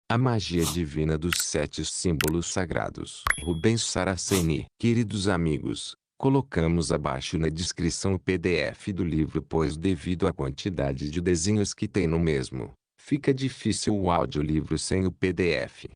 A magia divina dos 7 símbolos sagrados. Rubens Saraceni. Queridos amigos, colocamos abaixo na descrição o PDF do livro, pois devido à quantidade de desenhos que tem no mesmo, fica difícil o audiolivro sem o PDF.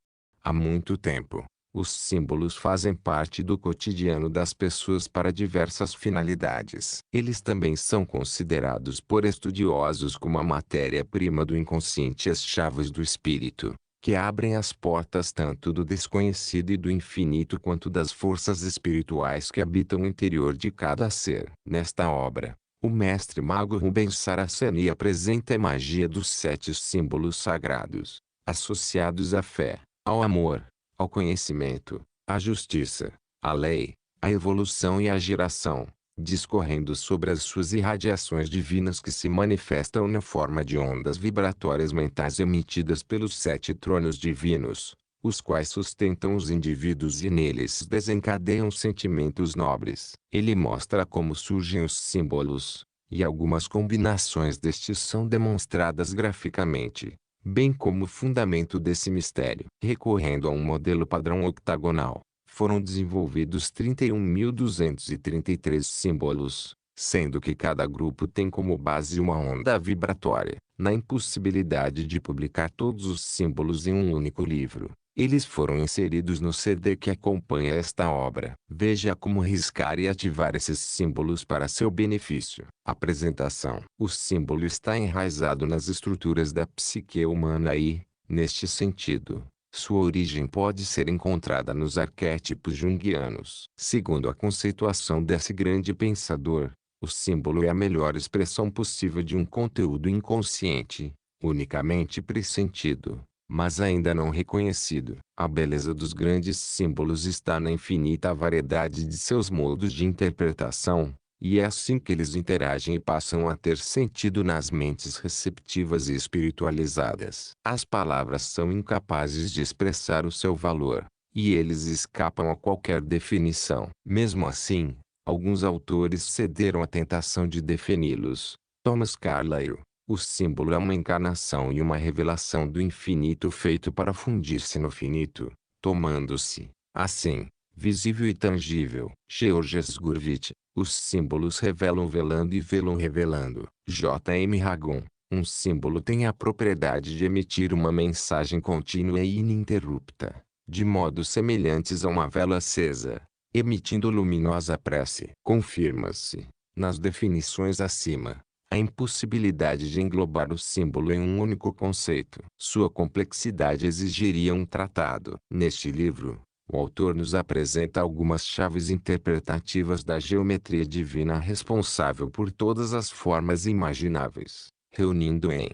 Há muito tempo, os símbolos fazem parte do cotidiano das pessoas para diversas finalidades. Eles também são considerados por estudiosos como a matéria-prima do inconsciente e as chaves do espírito, que abrem as portas tanto do desconhecido e do infinito quanto das forças espirituais que habitam o interior de cada ser. Nesta obra, o mestre mago Rubens Saraceni apresenta a magia dos 7 símbolos sagrados, associados à fé, ao amor, ao conhecimento, à justiça, à lei, à evolução e à geração, discorrendo sobre as suas irradiações divinas que se manifestam na forma de ondas vibratórias mentais emitidas pelos 7 tronos divinos, os quais sustentam os indivíduos e neles desencadeiam sentimentos nobres. Ele mostra como surgem os símbolos, e algumas combinações destes são demonstradas graficamente, bem como o fundamento desse mistério. Recorrendo a um modelo padrão octagonal, foram desenvolvidos 31.233 símbolos, sendo que cada grupo tem como base uma onda vibratória. Na impossibilidade de publicar todos os símbolos em um único livro, eles foram inseridos no CD que acompanha esta obra. Veja como riscar e ativar esses símbolos para seu benefício. Apresentação. O símbolo está enraizado nas estruturas da psique humana e, neste sentido, sua origem pode ser encontrada nos arquétipos junguianos. Segundo a conceituação desse grande pensador, o símbolo é a melhor expressão possível de um conteúdo inconsciente, unicamente pressentido, mas ainda não reconhecido. A beleza dos grandes símbolos está na infinita variedade de seus modos de interpretação, e é assim que eles interagem e passam a ter sentido nas mentes receptivas e espiritualizadas. As palavras são incapazes de expressar o seu valor, e eles escapam a qualquer definição. Mesmo assim, alguns autores cederam à tentação de defini-los. Thomas Carlyle. O símbolo é uma encarnação e uma revelação do infinito feito para fundir-se no finito, tomando-se, assim, visível e tangível. Georges Gurvitch. Os símbolos revelam velando e velam revelando. J. M. Ragon. Um símbolo tem a propriedade de emitir uma mensagem contínua e ininterrupta, de modo semelhantes a uma vela acesa, emitindo luminosa prece. Confirma-se, nas definições acima, a impossibilidade de englobar o símbolo em um único conceito. Sua complexidade exigiria um tratado. Neste livro, o autor nos apresenta algumas chaves interpretativas da geometria divina responsável por todas as formas imagináveis, reunindo em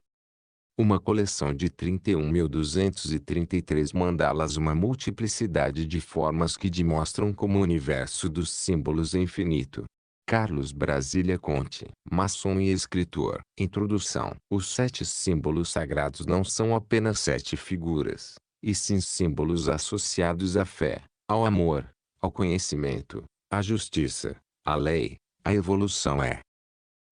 uma coleção de 31.233 mandalas uma multiplicidade de formas que demonstram como o universo dos símbolos é infinito. Carlos Brasília Conte, maçom e escritor. Introdução. Os 7 símbolos sagrados não são apenas 7 figuras, e sim símbolos associados à fé, ao amor, ao conhecimento, à justiça, à lei, à evolução e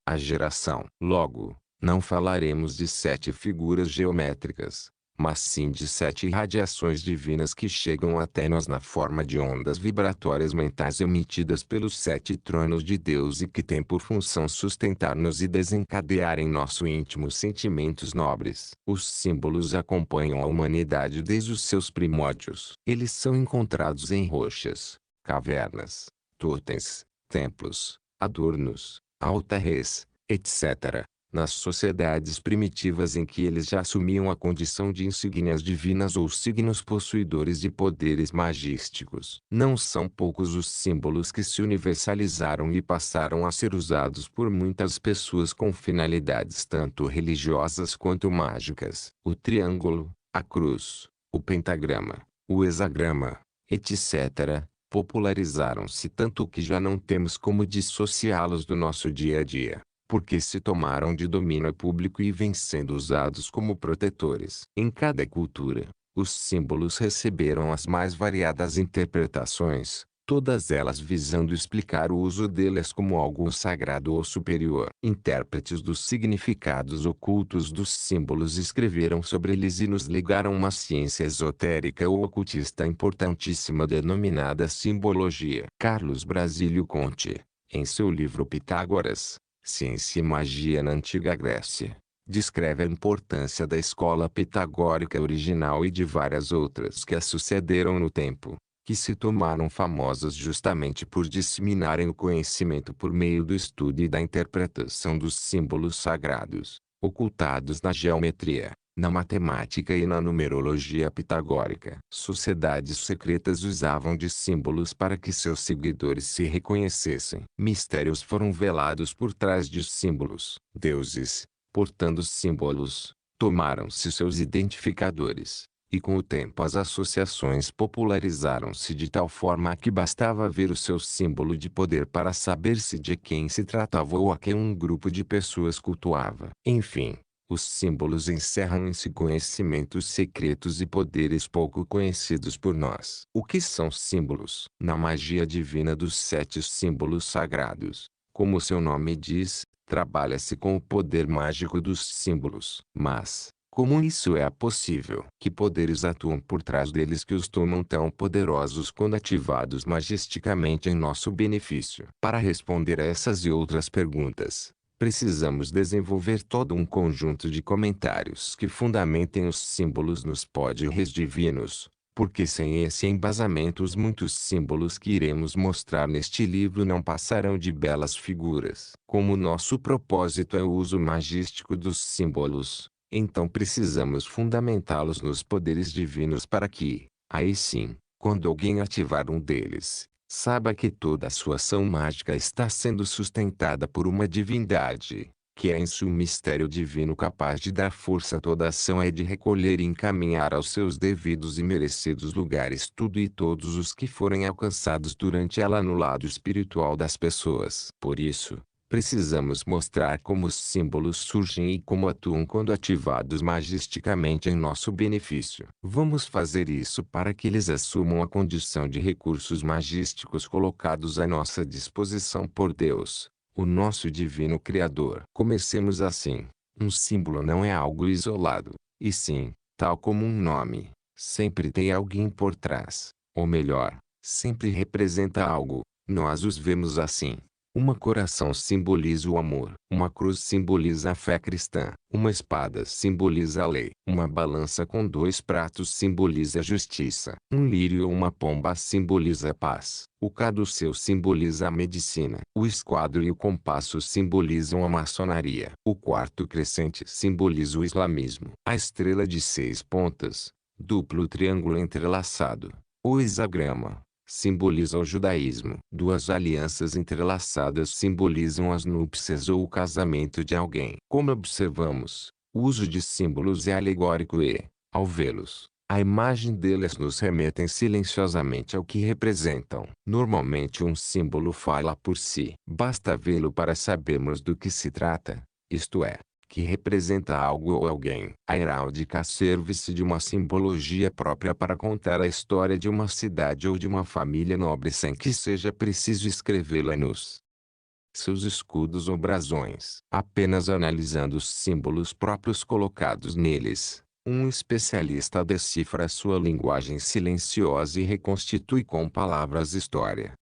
à geração. Logo, não falaremos de 7 figuras geométricas, mas sim de 7 radiações divinas que chegam até nós na forma de ondas vibratórias mentais emitidas pelos 7 tronos de Deus e que têm por função sustentar-nos e desencadear em nosso íntimo sentimentos nobres. Os símbolos acompanham a humanidade desde os seus primórdios. Eles são encontrados em rochas, cavernas, totens, templos, adornos, altares, etc., nas sociedades primitivas em que eles já assumiam a condição de insígnias divinas ou signos possuidores de poderes magísticos. Não são poucos os símbolos que se universalizaram e passaram a ser usados por muitas pessoas com finalidades tanto religiosas quanto mágicas. O triângulo, a cruz, o pentagrama, o hexagrama, etc., popularizaram-se tanto que já não temos como dissociá-los do nosso dia a dia, porque se tomaram de domínio público e vêm sendo usados como protetores. Em cada cultura, os símbolos receberam as mais variadas interpretações, todas elas visando explicar o uso deles como algo sagrado ou superior. Intérpretes dos significados ocultos dos símbolos escreveram sobre eles e nos legaram uma ciência esotérica ou ocultista importantíssima denominada simbologia. Carlos Brasílio Conte, em seu livro Pitágoras, Ciência e Magia na Antiga Grécia, descreve a importância da escola pitagórica original e de várias outras que a sucederam no tempo, que se tornaram famosas justamente por disseminarem o conhecimento por meio do estudo e da interpretação dos símbolos sagrados, ocultados na geometria, na matemática e na numerologia pitagórica. Sociedades secretas usavam de símbolos para que seus seguidores se reconhecessem. Mistérios foram velados por trás de símbolos. Deuses, portando símbolos, tomaram-se seus identificadores. E com o tempo as associações popularizaram-se de tal forma que bastava ver o seu símbolo de poder para saber-se de quem se tratava ou a quem um grupo de pessoas cultuava. Enfim, os símbolos encerram em si conhecimentos secretos e poderes pouco conhecidos por nós. O que são símbolos? Na magia divina dos 7 símbolos sagrados, como seu nome diz, trabalha-se com o poder mágico dos símbolos. Mas, como isso é possível? Que poderes atuam por trás deles que os tornam tão poderosos quando ativados magisticamente em nosso benefício? Para responder a essas e outras perguntas, precisamos desenvolver todo um conjunto de comentários que fundamentem os símbolos nos poderes divinos, porque sem esse embasamento os muitos símbolos que iremos mostrar neste livro não passarão de belas figuras. Como nosso propósito é o uso magístico dos símbolos, então precisamos fundamentá-los nos poderes divinos para que, aí sim, quando alguém ativar um deles, saiba que toda a sua ação mágica está sendo sustentada por uma divindade, que é em si um mistério divino capaz de dar força a toda ação e de recolher e encaminhar aos seus devidos e merecidos lugares tudo e todos os que forem alcançados durante ela no lado espiritual das pessoas. Por isso, precisamos mostrar como os símbolos surgem e como atuam quando ativados magisticamente em nosso benefício. Vamos fazer isso para que eles assumam a condição de recursos magísticos colocados à nossa disposição por Deus, o nosso divino Criador. Comecemos assim. Um símbolo não é algo isolado, e sim, tal como um nome, sempre tem alguém por trás, ou melhor, sempre representa algo. Nós os vemos assim. Uma coração simboliza o amor. Uma cruz simboliza a fé cristã. Uma espada simboliza a lei. Uma balança com 2 pratos simboliza a justiça. Um lírio ou uma pomba simboliza a paz. O caduceu simboliza a medicina. O esquadro e o compasso simbolizam a maçonaria. O quarto crescente simboliza o islamismo. A estrela de 6 pontas, duplo triângulo entrelaçado, o hexagrama, simboliza o judaísmo. 2 alianças entrelaçadas simbolizam as núpcias ou o casamento de alguém. Como observamos, o uso de símbolos é alegórico e, ao vê-los, a imagem deles nos remetem silenciosamente ao que representam. Normalmente um símbolo fala por si. Basta vê-lo para sabermos do que se trata, isto é, que representa algo ou alguém. A heráldica serve-se de uma simbologia própria para contar a história de uma cidade ou de uma família nobre sem que seja preciso escrevê-la nos seus escudos ou brasões. Apenas analisando os símbolos próprios colocados neles, um especialista decifra sua linguagem silenciosa e reconstitui com palavras a história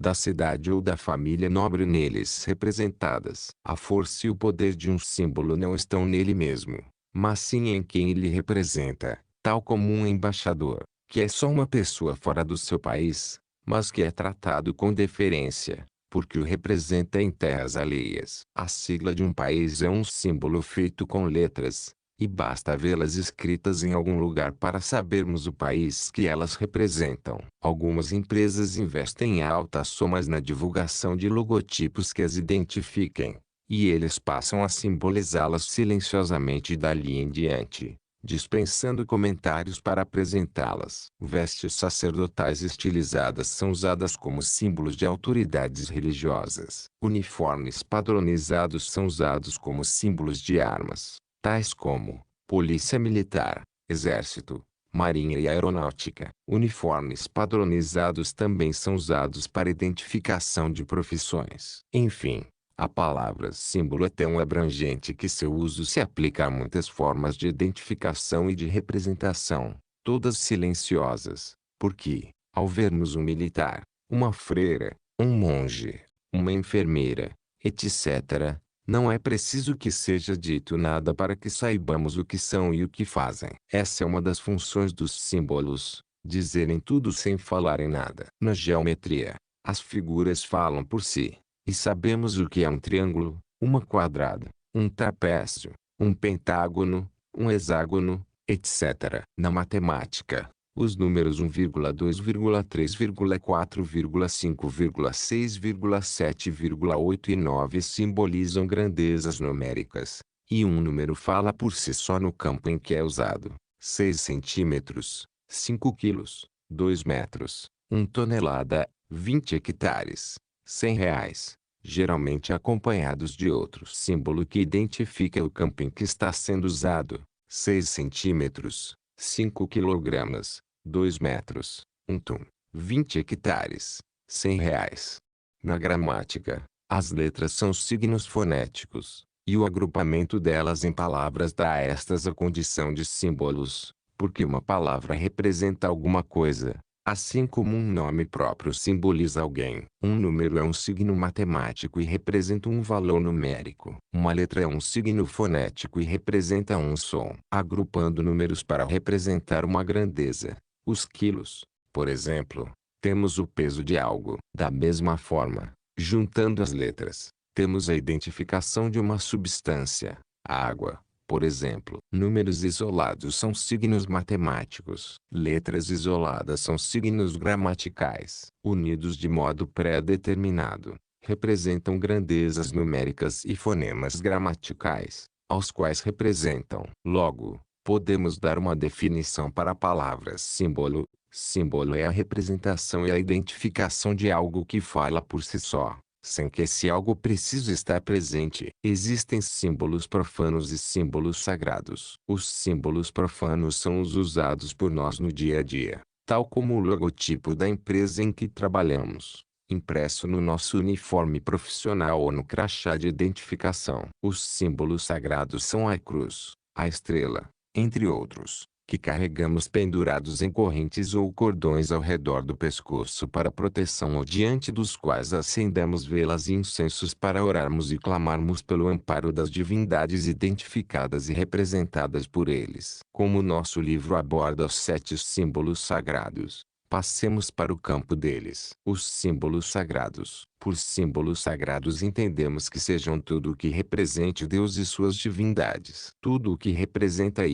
da cidade ou da família nobre neles representadas. A força e o poder de um símbolo não estão nele mesmo, mas sim em quem ele representa, tal como um embaixador, que é só uma pessoa fora do seu país, mas que é tratado com deferência, porque o representa em terras alheias. A sigla de um país é um símbolo feito com letras, e basta vê-las escritas em algum lugar para sabermos o país que elas representam. Algumas empresas investem altas somas na divulgação de logotipos que as identifiquem, e eles passam a simbolizá-las silenciosamente dali em diante, dispensando comentários para apresentá-las. Vestes sacerdotais estilizadas são usadas como símbolos de autoridades religiosas. Uniformes padronizados são usados como símbolos de armas, tais como polícia militar, exército, marinha e aeronáutica. Uniformes padronizados também são usados para identificação de profissões. Enfim, a palavra símbolo é tão abrangente que seu uso se aplica a muitas formas de identificação e de representação, todas silenciosas, porque, ao vermos um militar, uma freira, um monge, uma enfermeira, etc., não é preciso que seja dito nada para que saibamos o que são e o que fazem. Essa é uma das funções dos símbolos, dizerem tudo sem falarem nada. Na geometria, as figuras falam por si, e sabemos o que é um triângulo, uma quadrada, um trapézio, um pentágono, um hexágono, etc. Na matemática, os números 1,2,3,4,5,6,7,8 e 9 simbolizam grandezas numéricas, e um número fala por si só no campo em que é usado: 6 centímetros, 5 quilos, 2 metros, 1 tonelada, 20 hectares, 100 reais, geralmente acompanhados de outro símbolo que identifica o campo em que está sendo usado: 6 centímetros, 5 quilogramas, 2 metros, 1 tum, 20 hectares, 100 reais. Na gramática, as letras são signos fonéticos, e o agrupamento delas em palavras dá a estas a condição de símbolos, porque uma palavra representa alguma coisa, assim como um nome próprio simboliza alguém. Um número é um signo matemático e representa um valor numérico. Uma letra é um signo fonético e representa um som. Agrupando números para representar uma grandeza, os quilos, por exemplo, temos o peso de algo. Da mesma forma, juntando as letras, temos a identificação de uma substância, a água. Por exemplo, números isolados são signos matemáticos. Letras isoladas são signos gramaticais. Unidos de modo pré-determinado, representam grandezas numéricas e fonemas gramaticais, aos quais representam. Logo, podemos dar uma definição para a palavra símbolo. Símbolo é a representação e a identificação de algo que fala por si só, sem que esse algo precise estar presente. Existem símbolos profanos e símbolos sagrados. Os símbolos profanos são os usados por nós no dia a dia, tal como o logotipo da empresa em que trabalhamos, impresso no nosso uniforme profissional ou no crachá de identificação. Os símbolos sagrados são a cruz, a estrela, entre outros, que carregamos pendurados em correntes ou cordões ao redor do pescoço para proteção ou diante dos quais acendemos velas e incensos para orarmos e clamarmos pelo amparo das divindades identificadas e representadas por eles. Como nosso livro aborda os 7 símbolos sagrados, passemos para o campo deles. Os símbolos sagrados. Por símbolos sagrados entendemos que sejam tudo o que represente Deus e suas divindades. Tudo o que representa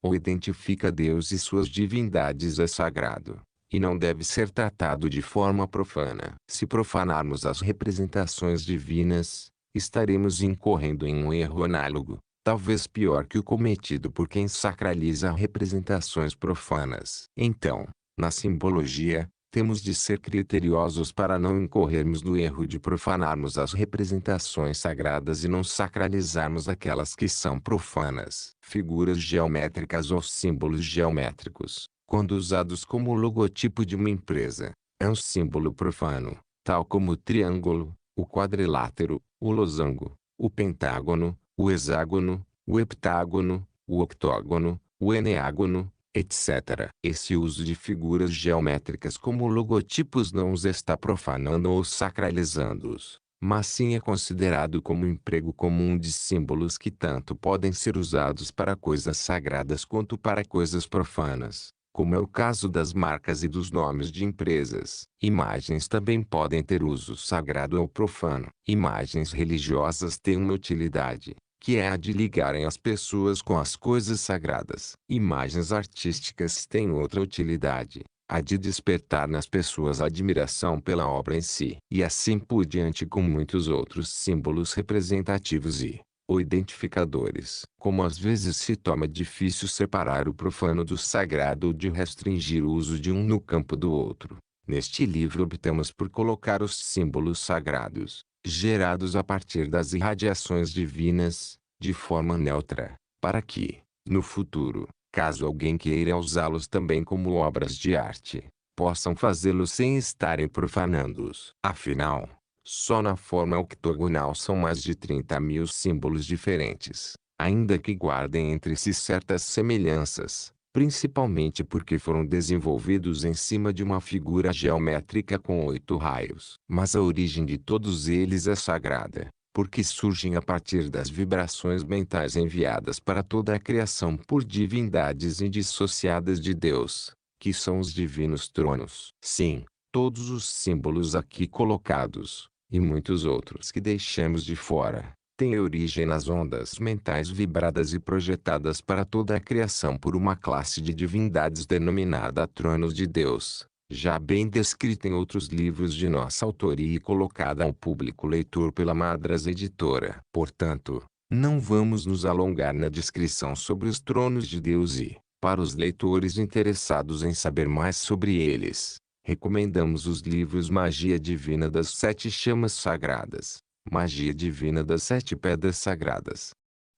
ou identifica Deus e suas divindades é sagrado, e não deve ser tratado de forma profana. Se profanarmos as representações divinas, estaremos incorrendo em um erro análogo, talvez pior que o cometido por quem sacraliza representações profanas. Então, na simbologia, temos de ser criteriosos para não incorrermos no erro de profanarmos as representações sagradas e não sacralizarmos aquelas que são profanas. Figuras geométricas ou símbolos geométricos, quando usados como logotipo de uma empresa, é um símbolo profano, tal como o triângulo, o quadrilátero, o losango, o pentágono, o hexágono, o heptágono, o octógono, o eneágono, etc. Esse uso de figuras geométricas como logotipos não os está profanando ou sacralizando-os, mas sim é considerado como um emprego comum de símbolos que tanto podem ser usados para coisas sagradas quanto para coisas profanas, como é o caso das marcas e dos nomes de empresas. Imagens também podem ter uso sagrado ou profano. Imagens religiosas têm uma utilidade, que é a de ligarem as pessoas com as coisas sagradas. Imagens artísticas têm outra utilidade, a de despertar nas pessoas admiração pela obra em si. E assim por diante com muitos outros símbolos representativos ou identificadores. Como às vezes se torna difícil separar o profano do sagrado ou de restringir o uso de um no campo do outro, neste livro optamos por colocar os símbolos sagrados, gerados a partir das irradiações divinas, de forma neutra, para que, no futuro, caso alguém queira usá-los também como obras de arte, possam fazê-lo sem estarem profanando-os. Afinal, só na forma octogonal são mais de 30.000 símbolos diferentes, ainda que guardem entre si certas semelhanças, principalmente porque foram desenvolvidos em cima de uma figura geométrica com 8 raios. Mas a origem de todos eles é sagrada, porque surgem a partir das vibrações mentais enviadas para toda a criação por divindades indissociadas de Deus, que são os divinos tronos. Sim, todos os símbolos aqui colocados, e muitos outros que deixamos de fora, têm origem nas ondas mentais vibradas e projetadas para toda a criação por uma classe de divindades denominada tronos de Deus, já bem descrita em outros livros de nossa autoria e colocada ao público leitor pela Madras Editora. Portanto, não vamos nos alongar na descrição sobre os tronos de Deus e, para os leitores interessados em saber mais sobre eles, recomendamos os livros Magia Divina das 7 Chamas Sagradas, Magia Divina das 7 Pedras Sagradas,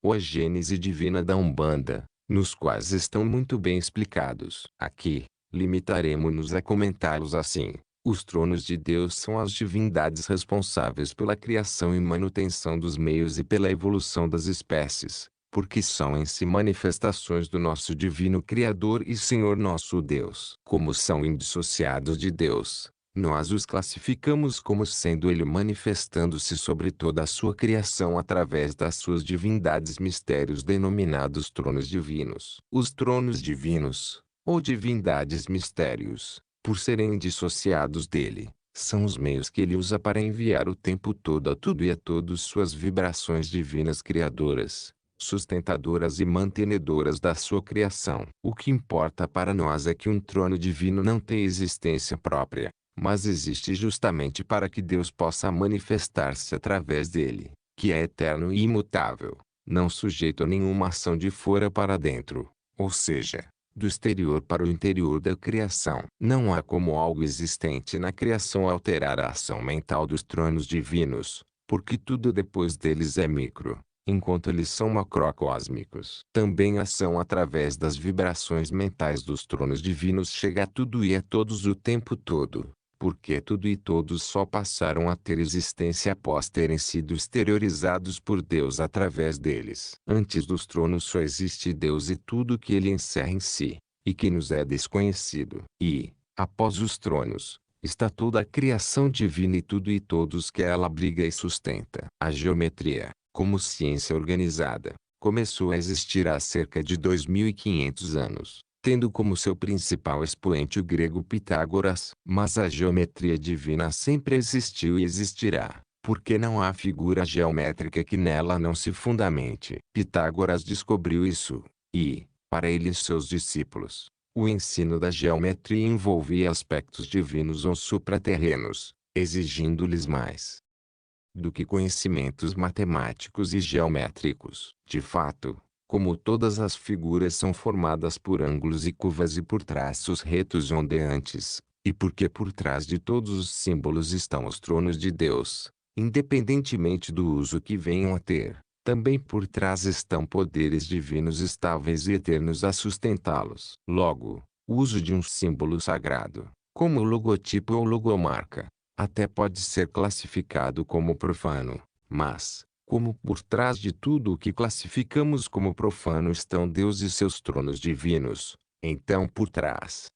ou a Gênese Divina da Umbanda, nos quais estão muito bem explicados. Aqui, limitaremos-nos a comentá-los assim. Os tronos de Deus são as divindades responsáveis pela criação e manutenção dos meios e pela evolução das espécies, porque são em si manifestações do nosso divino Criador e Senhor nosso Deus. Como são indissociados de Deus, nós os classificamos como sendo Ele manifestando-se sobre toda a sua criação através das suas divindades mistérios denominados tronos divinos. Os tronos divinos, ou divindades mistérios, por serem indissociados dele, são os meios que ele usa para enviar o tempo todo a tudo e a todos suas vibrações divinas criadoras, sustentadoras e mantenedoras da sua criação. O que importa para nós é que um trono divino não tem existência própria, mas existe justamente para que Deus possa manifestar-se através dele, que é eterno e imutável, não sujeito a nenhuma ação de fora para dentro, ou seja, do exterior para o interior da criação. Não há como algo existente na criação alterar a ação mental dos tronos divinos, porque tudo depois deles é micro, enquanto eles são macrocósmicos. Também a ação através das vibrações mentais dos tronos divinos chega a tudo e a todos o tempo todo, porque tudo e todos só passaram a ter existência após terem sido exteriorizados por Deus através deles. Antes dos tronos só existe Deus e tudo que ele encerra em si, e que nos é desconhecido. E, após os tronos, está toda a criação divina e tudo e todos que ela abriga e sustenta. A geometria, como ciência organizada, começou a existir há cerca de 2.500 anos, tendo como seu principal expoente o grego Pitágoras. Mas a geometria divina sempre existiu e existirá, porque não há figura geométrica que nela não se fundamente. Pitágoras descobriu isso, e, para ele e seus discípulos, o ensino da geometria envolvia aspectos divinos ou supraterrenos, exigindo-lhes mais do que conhecimentos matemáticos e geométricos. De fato, como todas as figuras são formadas por ângulos e curvas e por traços retos ondeantes, e porque por trás de todos os símbolos estão os tronos de Deus, independentemente do uso que venham a ter, também por trás estão poderes divinos estáveis e eternos a sustentá-los. Logo, o uso de um símbolo sagrado, como o logotipo ou logomarca, até pode ser classificado como profano, mas, como por trás de tudo o que classificamos como profano estão Deus e seus tronos divinos, então por trás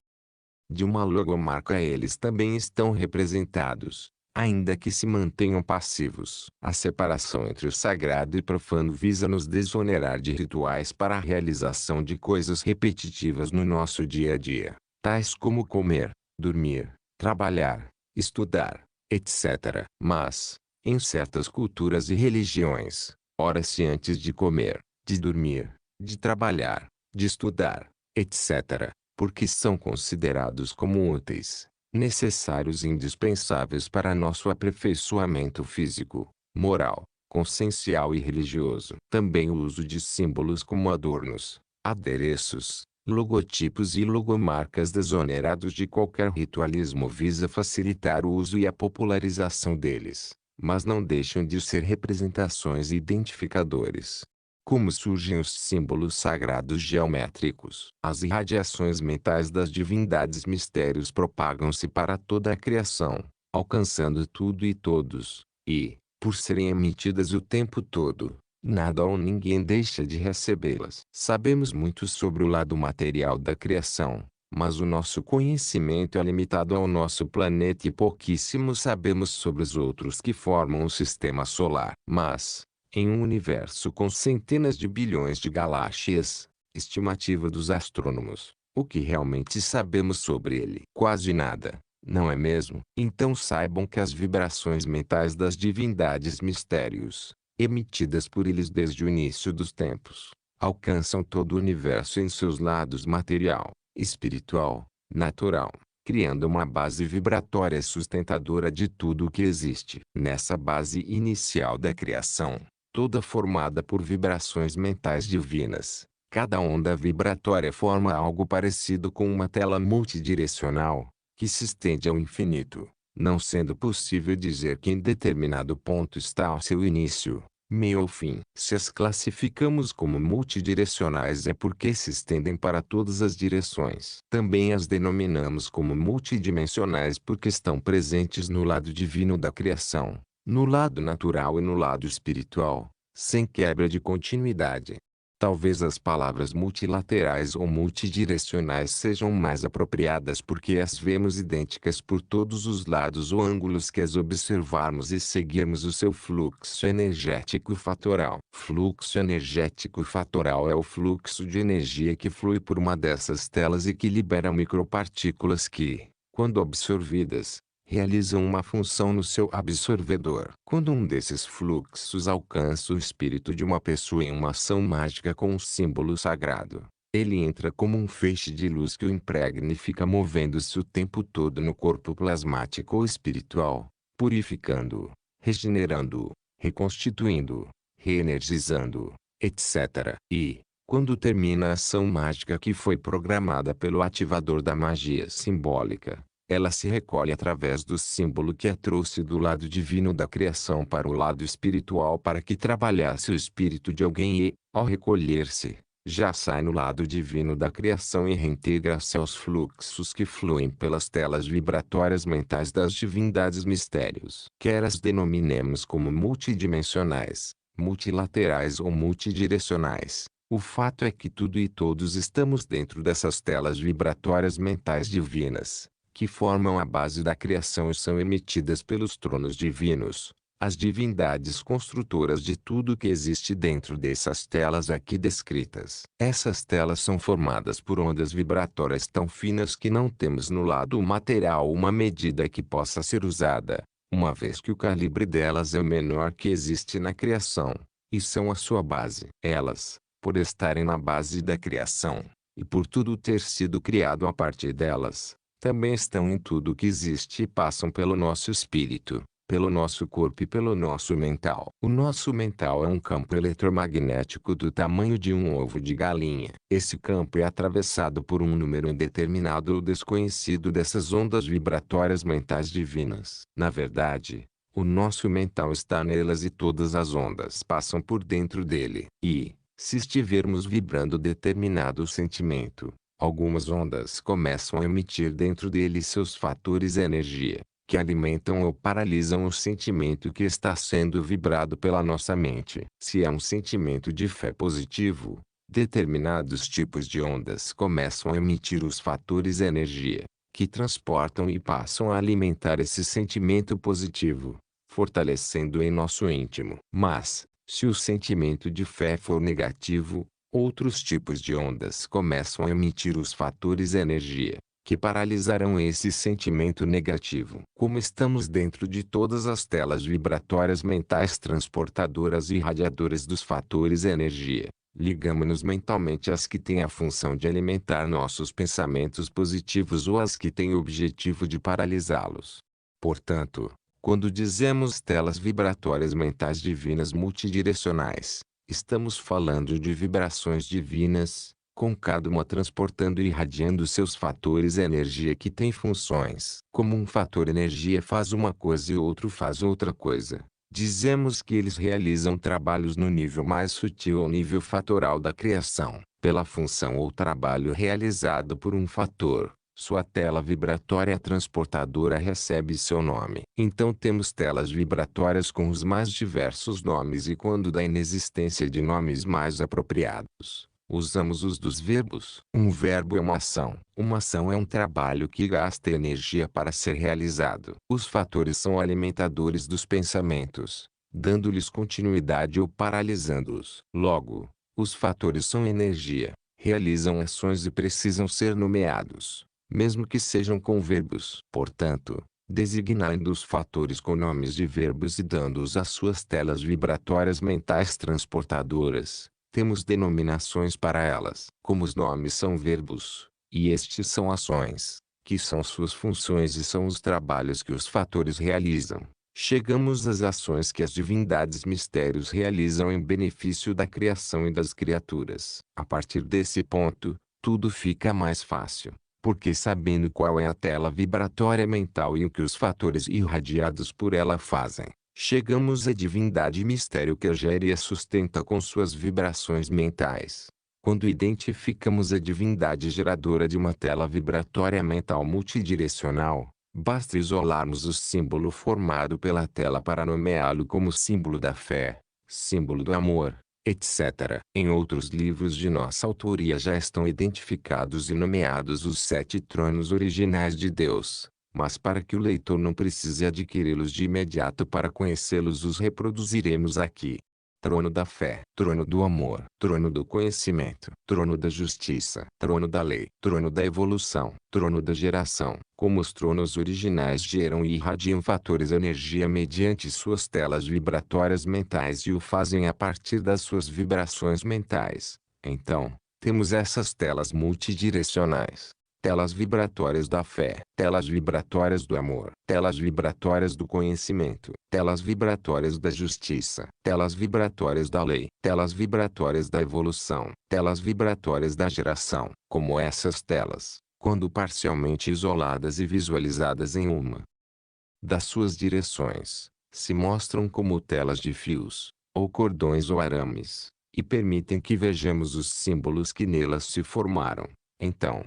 de uma logomarca eles também estão representados, ainda que se mantenham passivos. A separação entre o sagrado e profano visa nos desonerar de rituais para a realização de coisas repetitivas no nosso dia a dia, tais como comer, dormir, trabalhar, estudar, etc. Mas, em certas culturas e religiões, ora-se antes de comer, de dormir, de trabalhar, de estudar, etc., porque são considerados como úteis, necessários e indispensáveis para nosso aperfeiçoamento físico, moral, consciencial e religioso. Também o uso de símbolos como adornos, adereços, logotipos e logomarcas desonerados de qualquer ritualismo visa facilitar o uso e a popularização deles, mas não deixam de ser representações e identificadores. Como surgem os símbolos sagrados geométricos? As irradiações mentais das divindades mistérios propagam-se para toda a criação, alcançando tudo e todos, e, por serem emitidas o tempo todo, nada ou ninguém deixa de recebê-las. Sabemos muito sobre o lado material da criação, mas o nosso conhecimento é limitado ao nosso planeta e pouquíssimo sabemos sobre os outros que formam o sistema solar. Mas, em um universo com centenas de bilhões de galáxias, estimativa dos astrônomos, o que realmente sabemos sobre ele? Quase nada, não é mesmo? Então saibam que as vibrações mentais das divindades mistérios, emitidas por eles desde o início dos tempos, alcançam todo o universo em seus lados material, espiritual, natural, criando uma base vibratória sustentadora de tudo o que existe. Nessa base inicial da criação, toda formada por vibrações mentais divinas, cada onda vibratória forma algo parecido com uma tela multidirecional, que se estende ao infinito, não sendo possível dizer que em determinado ponto está o seu início, meio ou fim. Se as classificamos como multidirecionais é porque se estendem para todas as direções. Também as denominamos como multidimensionais porque estão presentes no lado divino da criação, no lado natural e no lado espiritual, sem quebra de continuidade. Talvez as palavras multilaterais ou multidirecionais sejam mais apropriadas porque as vemos idênticas por todos os lados ou ângulos que as observarmos e seguirmos o seu fluxo energético fatoral. Fluxo energético fatoral é o fluxo de energia que flui por uma dessas telas e que libera micropartículas que, quando absorvidas, realizam uma função no seu absorvedor. Quando um desses fluxos alcança o espírito de uma pessoa em uma ação mágica com um símbolo sagrado, ele entra como um feixe de luz que o impregna e fica movendo-se o tempo todo no corpo plasmático ou espiritual, purificando-o, regenerando-o, reconstituindo-o, reenergizando-o, etc. E, quando termina a ação mágica que foi programada pelo ativador da magia simbólica, ela se recolhe através do símbolo que a trouxe do lado divino da criação para o lado espiritual para que trabalhasse o espírito de alguém e, ao recolher-se, já sai no lado divino da criação e reintegra-se aos fluxos que fluem pelas telas vibratórias mentais das divindades mistérios. Quer as denominemos como multidimensionais, multilaterais ou multidirecionais, o fato é que tudo e todos estamos dentro dessas telas vibratórias mentais divinas, que formam a base da criação e são emitidas pelos tronos divinos, as divindades construtoras de tudo que existe dentro dessas telas aqui descritas. Essas telas são formadas por ondas vibratórias tão finas que não temos no lado material uma medida que possa ser usada, uma vez que o calibre delas é o menor que existe na criação, e são a sua base. Elas, por estarem na base da criação, e por tudo ter sido criado a partir delas, também estão em tudo que existe e passam pelo nosso espírito, pelo nosso corpo e pelo nosso mental. O nosso mental é um campo eletromagnético do tamanho de um ovo de galinha. Esse campo é atravessado por um número indeterminado ou desconhecido dessas ondas vibratórias mentais divinas. Na verdade, o nosso mental está nelas e todas as ondas passam por dentro dele. E, se estivermos vibrando determinado sentimento, algumas ondas começam a emitir dentro dele seus fatores energia, que alimentam ou paralisam o sentimento que está sendo vibrado pela nossa mente. Se é um sentimento de fé positivo, determinados tipos de ondas começam a emitir os fatores energia, que transportam e passam a alimentar esse sentimento positivo, fortalecendo em nosso íntimo. Mas, se o sentimento de fé for negativo, outros tipos de ondas começam a emitir os fatores energia, que paralisarão esse sentimento negativo. Como estamos dentro de todas as telas vibratórias mentais transportadoras e irradiadoras dos fatores energia, ligamos-nos mentalmente às que têm a função de alimentar nossos pensamentos positivos ou às que têm o objetivo de paralisá-los. Portanto, quando dizemos telas vibratórias mentais divinas multidirecionais, estamos falando de vibrações divinas, com cada uma transportando e irradiando seus fatores energia que têm funções. Como um fator energia faz uma coisa e outro faz outra coisa, Dizemos que eles realizam trabalhos no nível mais sutil ou nível fatoral da criação, pela função ou trabalho realizado por um fator. Sua tela vibratória transportadora recebe seu nome. Então temos telas vibratórias com os mais diversos nomes e quando da inexistência de nomes mais apropriados, usamos os dos verbos. Um verbo é uma ação. Uma ação é um trabalho que gasta energia para ser realizado. Os fatores são alimentadores dos pensamentos, dando-lhes continuidade ou paralisando-os. Logo, os fatores são energia, realizam ações e precisam ser nomeados, mesmo que sejam com verbos. Portanto, designando os fatores com nomes de verbos e dando-os às suas telas vibratórias mentais transportadoras, temos denominações para elas. Como os nomes são verbos, e estes são ações, que são suas funções e são os trabalhos que os fatores realizam, chegamos às ações que as divindades mistérios realizam em benefício da criação e das criaturas. A partir desse ponto, tudo fica mais fácil, porque sabendo qual é a tela vibratória mental e o que os fatores irradiados por ela fazem, chegamos à divindade mistério que a gera e a sustenta com suas vibrações mentais. Quando identificamos a divindade geradora de uma tela vibratória mental multidirecional, basta isolarmos o símbolo formado pela tela para nomeá-lo como símbolo da fé, símbolo do amor, etc. Em outros livros de nossa autoria já estão identificados e nomeados os 7 tronos originais de Deus, mas para que o leitor não precise adquiri-los de imediato para conhecê-los, os reproduziremos aqui. Trono da fé, trono do amor, trono do conhecimento, trono da justiça, trono da lei, trono da evolução, trono da geração. Como os tronos originais geram e irradiam fatores energia mediante suas telas vibratórias mentais e o fazem a partir das suas vibrações mentais, então, temos essas telas multidirecionais. Telas vibratórias da fé, telas vibratórias do amor, telas vibratórias do conhecimento, telas vibratórias da justiça, telas vibratórias da lei, telas vibratórias da evolução, telas vibratórias da geração. Como essas telas, quando parcialmente isoladas e visualizadas em uma das suas direções, se mostram como telas de fios, ou cordões ou arames, e permitem que vejamos os símbolos que nelas se formaram. Então,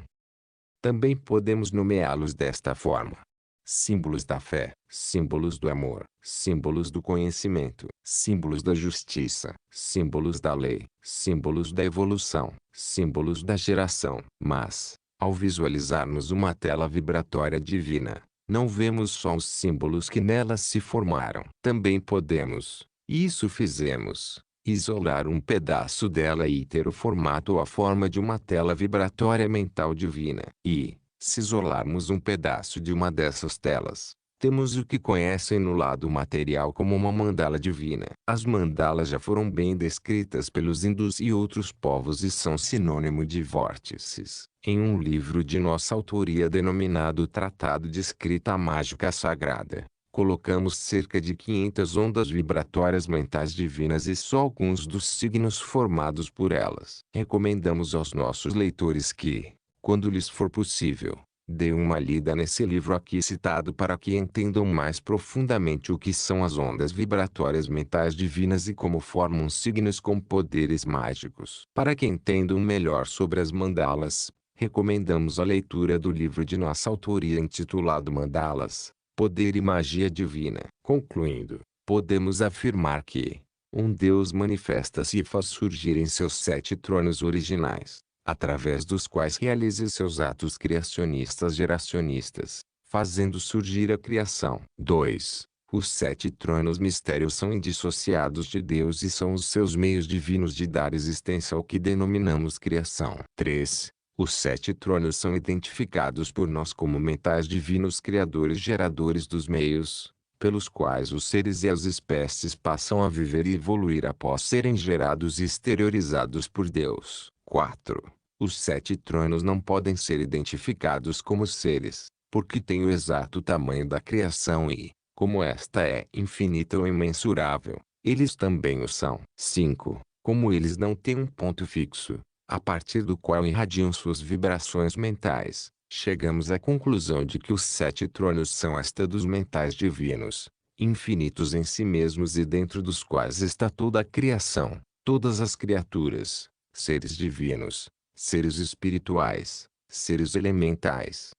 também podemos nomeá-los desta forma: símbolos da fé, símbolos do amor, símbolos do conhecimento, símbolos da justiça, símbolos da lei, símbolos da evolução, símbolos da geração. Mas, ao visualizarmos uma tela vibratória divina, não vemos só os símbolos que nelas se formaram. Também podemos, e isso fizemos, isolar um pedaço dela e ter o formato ou a forma de uma tela vibratória mental divina. E, se isolarmos um pedaço de uma dessas telas, temos o que conhecem no lado material como uma mandala divina. As mandalas já foram bem descritas pelos hindus e outros povos e são sinônimo de vórtices. Em um livro de nossa autoria denominado Tratado de Escrita Mágica Sagrada, colocamos cerca de 500 ondas vibratórias mentais divinas e só alguns dos signos formados por elas. Recomendamos aos nossos leitores que, quando lhes for possível, deem uma lida nesse livro aqui citado para que entendam mais profundamente o que são as ondas vibratórias mentais divinas e como formam signos com poderes mágicos. Para que entendam melhor sobre as mandalas, recomendamos a leitura do livro de nossa autoria intitulado Mandalas, Poder e Magia Divina. Concluindo, podemos afirmar que um Deus manifesta-se e faz surgir em seus 7 tronos originais, através dos quais realiza seus atos criacionistas geracionistas, fazendo surgir a criação. 2. Os 7 tronos mistérios são indissociados de Deus e são os seus meios divinos de dar existência ao que denominamos criação. 3. Os 7 tronos são identificados por nós como mentais divinos criadores geradores dos meios, pelos quais os seres e as espécies passam a viver e evoluir após serem gerados e exteriorizados por Deus. 4. Os 7 tronos não podem ser identificados como seres, porque têm o exato tamanho da criação e, como esta é infinita ou imensurável, eles também o são. 5. Como eles não têm um ponto fixo, a partir do qual irradiam suas vibrações mentais, chegamos à conclusão de que os 7 tronos são estados mentais divinos, infinitos em si mesmos e dentro dos quais está toda a criação, todas as criaturas, seres divinos, seres espirituais, seres elementais,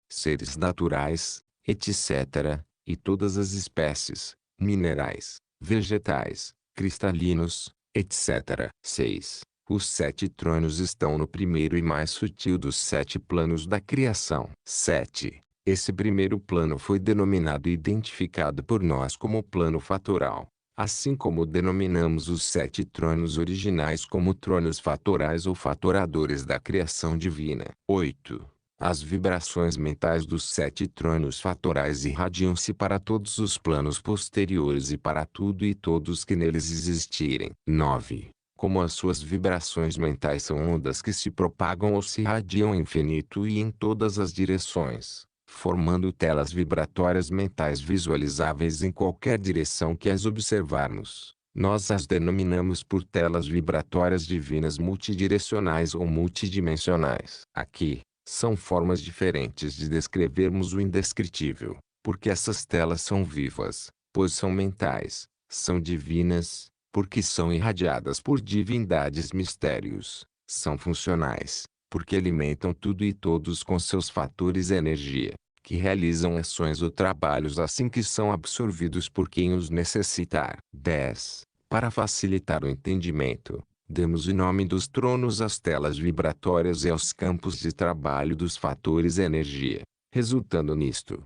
seres naturais, etc., e todas as espécies, minerais, vegetais, cristalinos, etc. 6. Os 7 tronos estão no primeiro e mais sutil dos 7 planos da criação. 7. Esse primeiro plano foi denominado e identificado por nós como plano fatoral, assim como denominamos os 7 tronos originais como tronos fatorais ou fatoradores da criação divina. 8. As vibrações mentais dos 7 tronos fatorais irradiam-se para todos os planos posteriores e para tudo e todos que neles existirem. 9. Como as suas vibrações mentais são ondas que se propagam ou se irradiam ao infinito e em todas as direções, formando telas vibratórias mentais visualizáveis em qualquer direção que as observarmos, nós as denominamos por telas vibratórias divinas multidirecionais ou multidimensionais. Aqui, são formas diferentes de descrevermos o indescritível, porque essas telas são vivas, pois são mentais, são divinas, porque são irradiadas por divindades mistérios, são funcionais, porque alimentam tudo e todos com seus fatores energia, que realizam ações ou trabalhos assim que são absorvidos por quem os necessitar. 10. Para facilitar o entendimento, demos o nome dos tronos às telas vibratórias e aos campos de trabalho dos fatores energia, resultando nisto.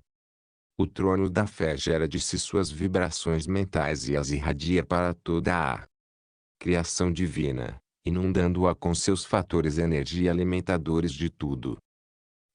O trono da fé gera de si suas vibrações mentais e as irradia para toda a criação divina, inundando-a com seus fatores energia alimentadores de tudo.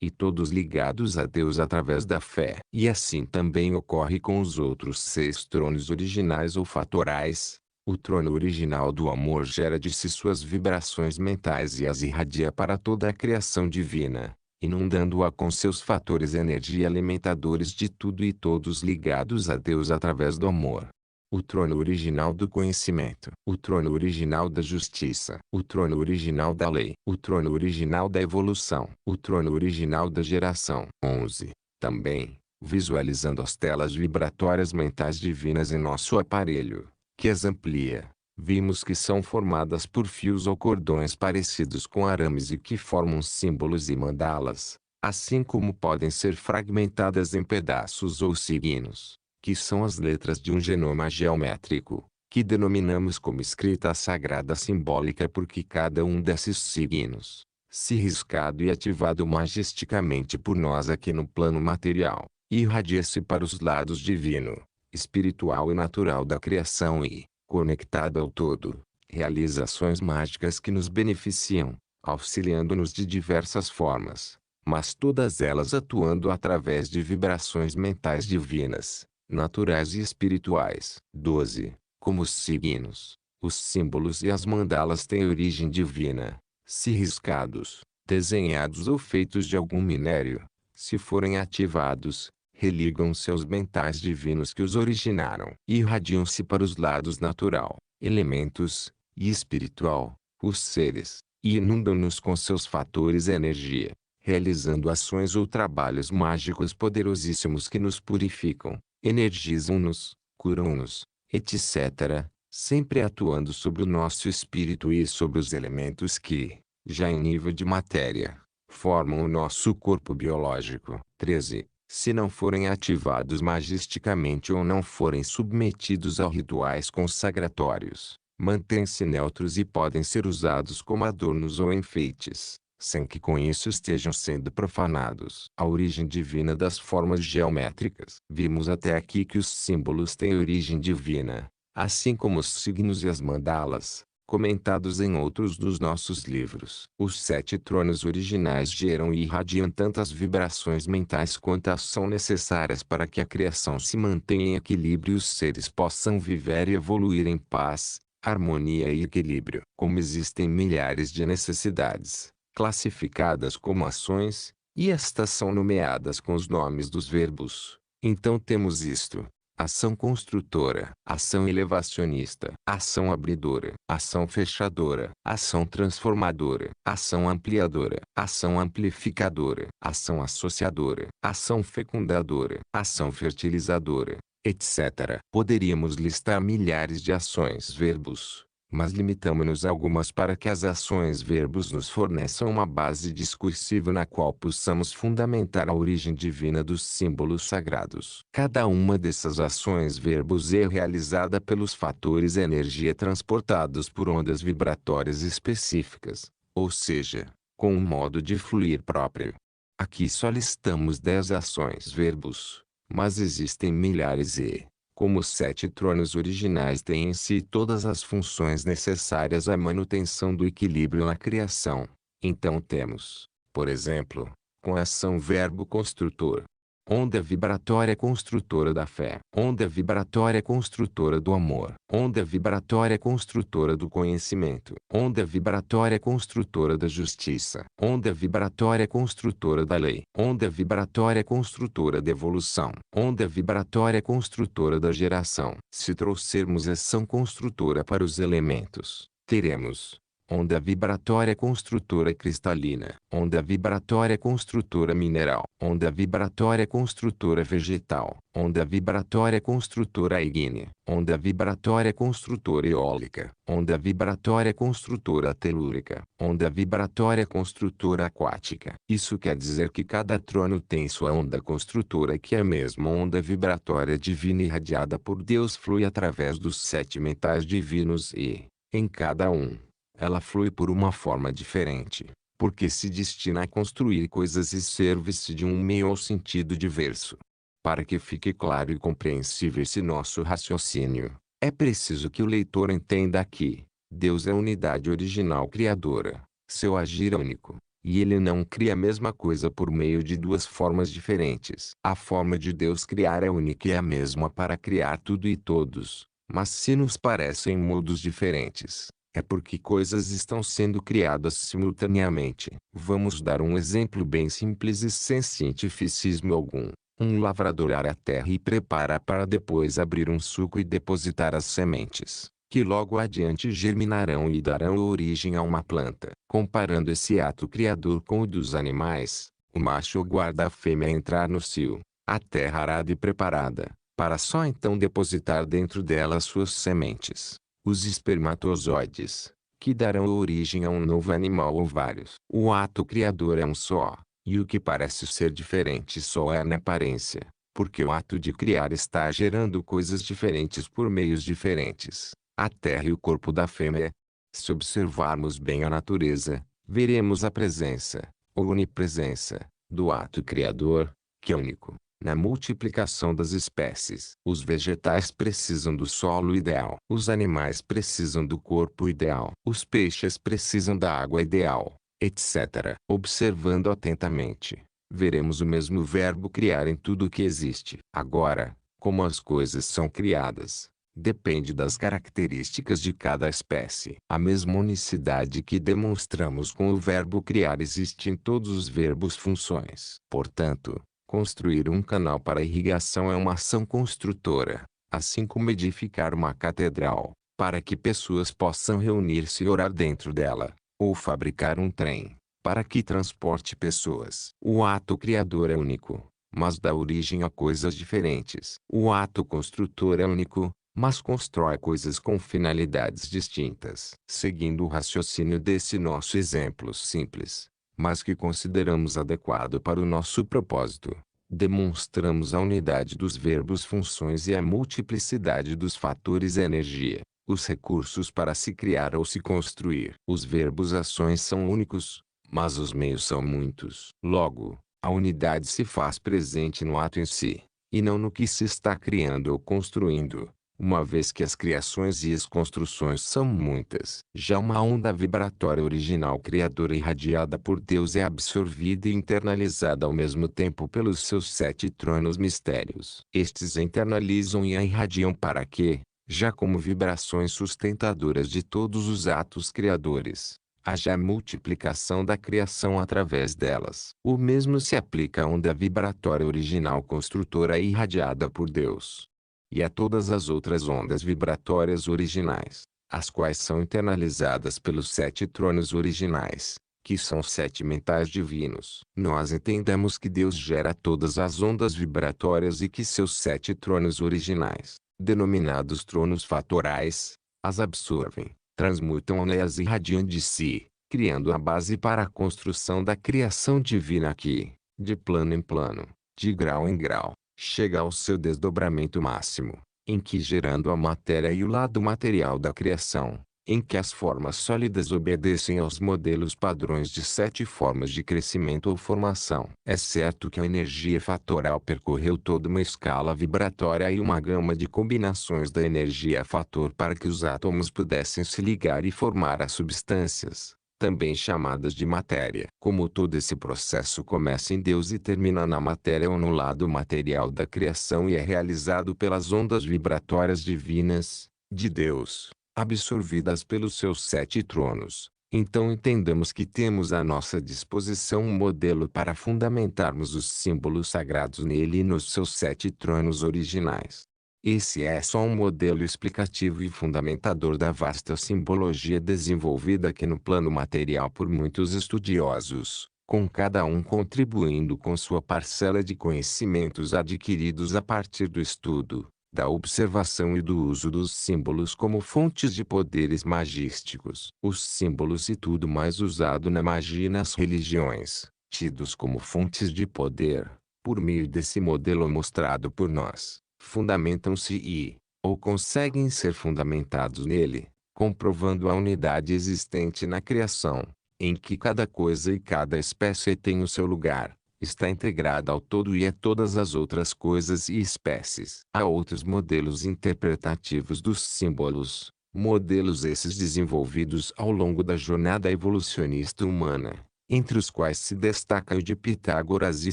E todos ligados a Deus através da fé. E assim também ocorre com os outros 6 tronos originais ou fatorais. O trono original do amor gera de si suas vibrações mentais e as irradia para toda a criação divina, inundando-a com seus fatores energia alimentadores de tudo e todos ligados a Deus através do amor. O trono original do conhecimento, o trono original da justiça, o trono original da lei, o trono original da evolução, o trono original da geração. 11. Também, visualizando as telas vibratórias mentais divinas em nosso aparelho, que as amplia, vimos que são formadas por fios ou cordões parecidos com arames e que formam símbolos e mandalas, assim como podem ser fragmentadas em pedaços ou signos, que são as letras de um genoma geométrico, que denominamos como escrita sagrada simbólica porque cada um desses signos, se riscado e ativado majesticamente por nós aqui no plano material, irradia-se para os lados divino, espiritual e natural da criação e, conectado ao todo, realiza ações mágicas que nos beneficiam, auxiliando-nos de diversas formas, mas todas elas atuando através de vibrações mentais divinas, naturais e espirituais. 12. Como os signos, os símbolos e as mandalas têm origem divina, se riscados, desenhados ou feitos de algum minério, se forem ativados, religam-se aos mentais divinos que os originaram e irradiam-se para os lados natural, elementos, e espiritual, os seres, e inundam-nos com seus fatores energia, realizando ações ou trabalhos mágicos poderosíssimos que nos purificam, energizam-nos, curam-nos, etc., sempre atuando sobre o nosso espírito e sobre os elementos que, já em nível de matéria, formam o nosso corpo biológico. 13. Se não forem ativados magisticamente ou não forem submetidos a rituais consagratórios, mantêm-se neutros e podem ser usados como adornos ou enfeites, sem que com isso estejam sendo profanados. A origem divina das formas geométricas. Vimos até aqui que os símbolos têm origem divina, assim como os signos e as mandalas, comentados em outros dos nossos livros. Os 7 tronos originais geram e irradiam tantas vibrações mentais quantas são necessárias para que a criação se mantenha em equilíbrio e os seres possam viver e evoluir em paz, harmonia e equilíbrio. Como existem milhares de necessidades, classificadas como ações, e estas são nomeadas com os nomes dos verbos, então temos isto: ação construtora, ação elevacionista, ação abridora, ação fechadora, ação transformadora, ação ampliadora, ação amplificadora, ação associadora, ação fecundadora, ação fertilizadora, etc. Poderíamos listar milhares de ações verbos, mas limitamos-nos a algumas para que as ações verbos nos forneçam uma base discursiva na qual possamos fundamentar a origem divina dos símbolos sagrados. Cada uma dessas ações verbos é realizada pelos fatores energia transportados por ondas vibratórias específicas, ou seja, com um modo de fluir próprio. Aqui só listamos 10 ações verbos, mas existem milhares e, como os 7 tronos originais têm em si todas as funções necessárias à manutenção do equilíbrio na criação, então temos, por exemplo, com a ação verbo construtor, onda vibratória construtora da fé, onda vibratória construtora do amor, onda vibratória construtora do conhecimento, onda vibratória construtora da justiça, onda vibratória construtora da lei, onda vibratória construtora da evolução, onda vibratória construtora da geração. Se trouxermos ação construtora para os elementos, teremos onda vibratória construtora cristalina, onda vibratória construtora mineral, onda vibratória construtora vegetal, onda vibratória construtora ígnea, onda vibratória construtora eólica, onda vibratória construtora telúrica, onda vibratória construtora aquática. Isso quer dizer que cada trono tem sua onda construtora, que é a mesma onda vibratória divina irradiada por Deus flui através dos 7 mentais divinos e, em cada um, ela flui por uma forma diferente, porque se destina a construir coisas e serve-se de um meio ou sentido diverso. Para que fique claro e compreensível esse nosso raciocínio, é preciso que o leitor entenda que Deus é a unidade original criadora, seu agir é único, e ele não cria a mesma coisa por meio de duas formas diferentes. A forma de Deus criar é única e é a mesma para criar tudo e todos, mas se nos parecem modos diferentes, é porque coisas estão sendo criadas simultaneamente. Vamos dar um exemplo bem simples e sem cientificismo algum. Um lavrador ara a terra e prepara para depois abrir um suco e depositar as sementes, que logo adiante germinarão e darão origem a uma planta. Comparando esse ato criador com o dos animais, o macho aguarda a fêmea entrar no cio, a terra arada e preparada, para só então depositar dentro dela suas sementes, os espermatozoides, que darão origem a um novo animal ou vários. O ato criador é um só, e o que parece ser diferente só é na aparência, porque o ato de criar está gerando coisas diferentes por meios diferentes, a terra e o corpo da fêmea. Se observarmos bem a natureza, veremos a presença, ou onipresença, do ato criador, que é único, na multiplicação das espécies. Os vegetais precisam do solo ideal. Os animais precisam do corpo ideal. Os peixes precisam da água ideal, etc. Observando atentamente, veremos o mesmo verbo criar em tudo o que existe. Agora, como as coisas são criadas, depende das características de cada espécie. A mesma unicidade que demonstramos com o verbo criar existe em todos os verbos funções. Portanto, construir um canal para irrigação é uma ação construtora, assim como edificar uma catedral, para que pessoas possam reunir-se e orar dentro dela, ou fabricar um trem, para que transporte pessoas. O ato criador é único, mas dá origem a coisas diferentes. O ato construtor é único, mas constrói coisas com finalidades distintas. Seguindo o raciocínio desse nosso exemplo simples, mas que consideramos adequado para o nosso propósito, demonstramos a unidade dos verbos funções e a multiplicidade dos fatores energia, os recursos para se criar ou se construir. Os verbos ações são únicos, mas os meios são muitos. Logo, a unidade se faz presente no ato em si, e não no que se está criando ou construindo, uma vez que as criações e as construções são muitas. Já uma onda vibratória original criadora irradiada por Deus é absorvida e internalizada ao mesmo tempo pelos seus 7 tronos mistérios. Estes a internalizam e a irradiam para que, já como vibrações sustentadoras de todos os atos criadores, haja a multiplicação da criação através delas. O mesmo se aplica à onda vibratória original construtora irradiada por Deus, e a todas as outras ondas vibratórias originais, as quais são internalizadas pelos 7 tronos originais, que são 7 mentais divinos. Nós entendemos que Deus gera todas as ondas vibratórias e que seus 7 tronos originais, denominados tronos fatorais, as absorvem, transmutam e as irradiam de si, criando a base para a construção da criação divina que, de plano em plano, de grau em grau, chega ao seu desdobramento máximo, em que gerando a matéria e o lado material da criação, em que as formas sólidas obedecem aos modelos padrões de 7 formas de crescimento ou formação. É certo que a energia fatoral percorreu toda uma escala vibratória e uma gama de combinações da energia fator para que os átomos pudessem se ligar e formar as substâncias, também chamadas de matéria. Como todo esse processo começa em Deus e termina na matéria ou no lado material da criação e é realizado pelas ondas vibratórias divinas, de Deus, absorvidas pelos seus 7 tronos, então entendamos que temos à nossa disposição um modelo para fundamentarmos os símbolos sagrados nele e nos seus 7 tronos originais. Esse é só um modelo explicativo e fundamentador da vasta simbologia desenvolvida aqui no plano material por muitos estudiosos, com cada um contribuindo com sua parcela de conhecimentos adquiridos a partir do estudo, da observação e do uso dos símbolos como fontes de poderes magísticos. Os símbolos e tudo mais usado na magia e nas religiões, tidos como fontes de poder, por meio desse modelo mostrado por nós, fundamentam-se ou conseguem ser fundamentados nele, comprovando a unidade existente na criação, em que cada coisa e cada espécie tem o seu lugar, está integrada ao todo e a todas as outras coisas e espécies. Há outros modelos interpretativos dos símbolos, modelos esses desenvolvidos ao longo da jornada evolucionista humana, entre os quais se destaca o de Pitágoras e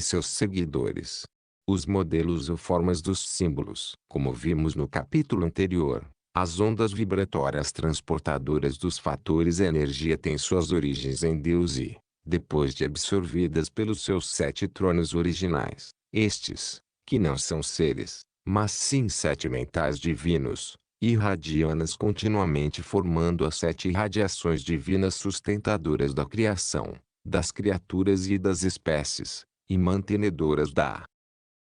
seus seguidores. Os modelos ou formas dos símbolos. Como vimos no capítulo anterior, as ondas vibratórias transportadoras dos fatores energia têm suas origens em Deus e, depois de absorvidas pelos seus 7 tronos originais, estes, que não são seres, mas sim 7 mentais divinos, irradiam-nas continuamente formando as 7 irradiações divinas sustentadoras da criação, das criaturas e das espécies, e mantenedoras da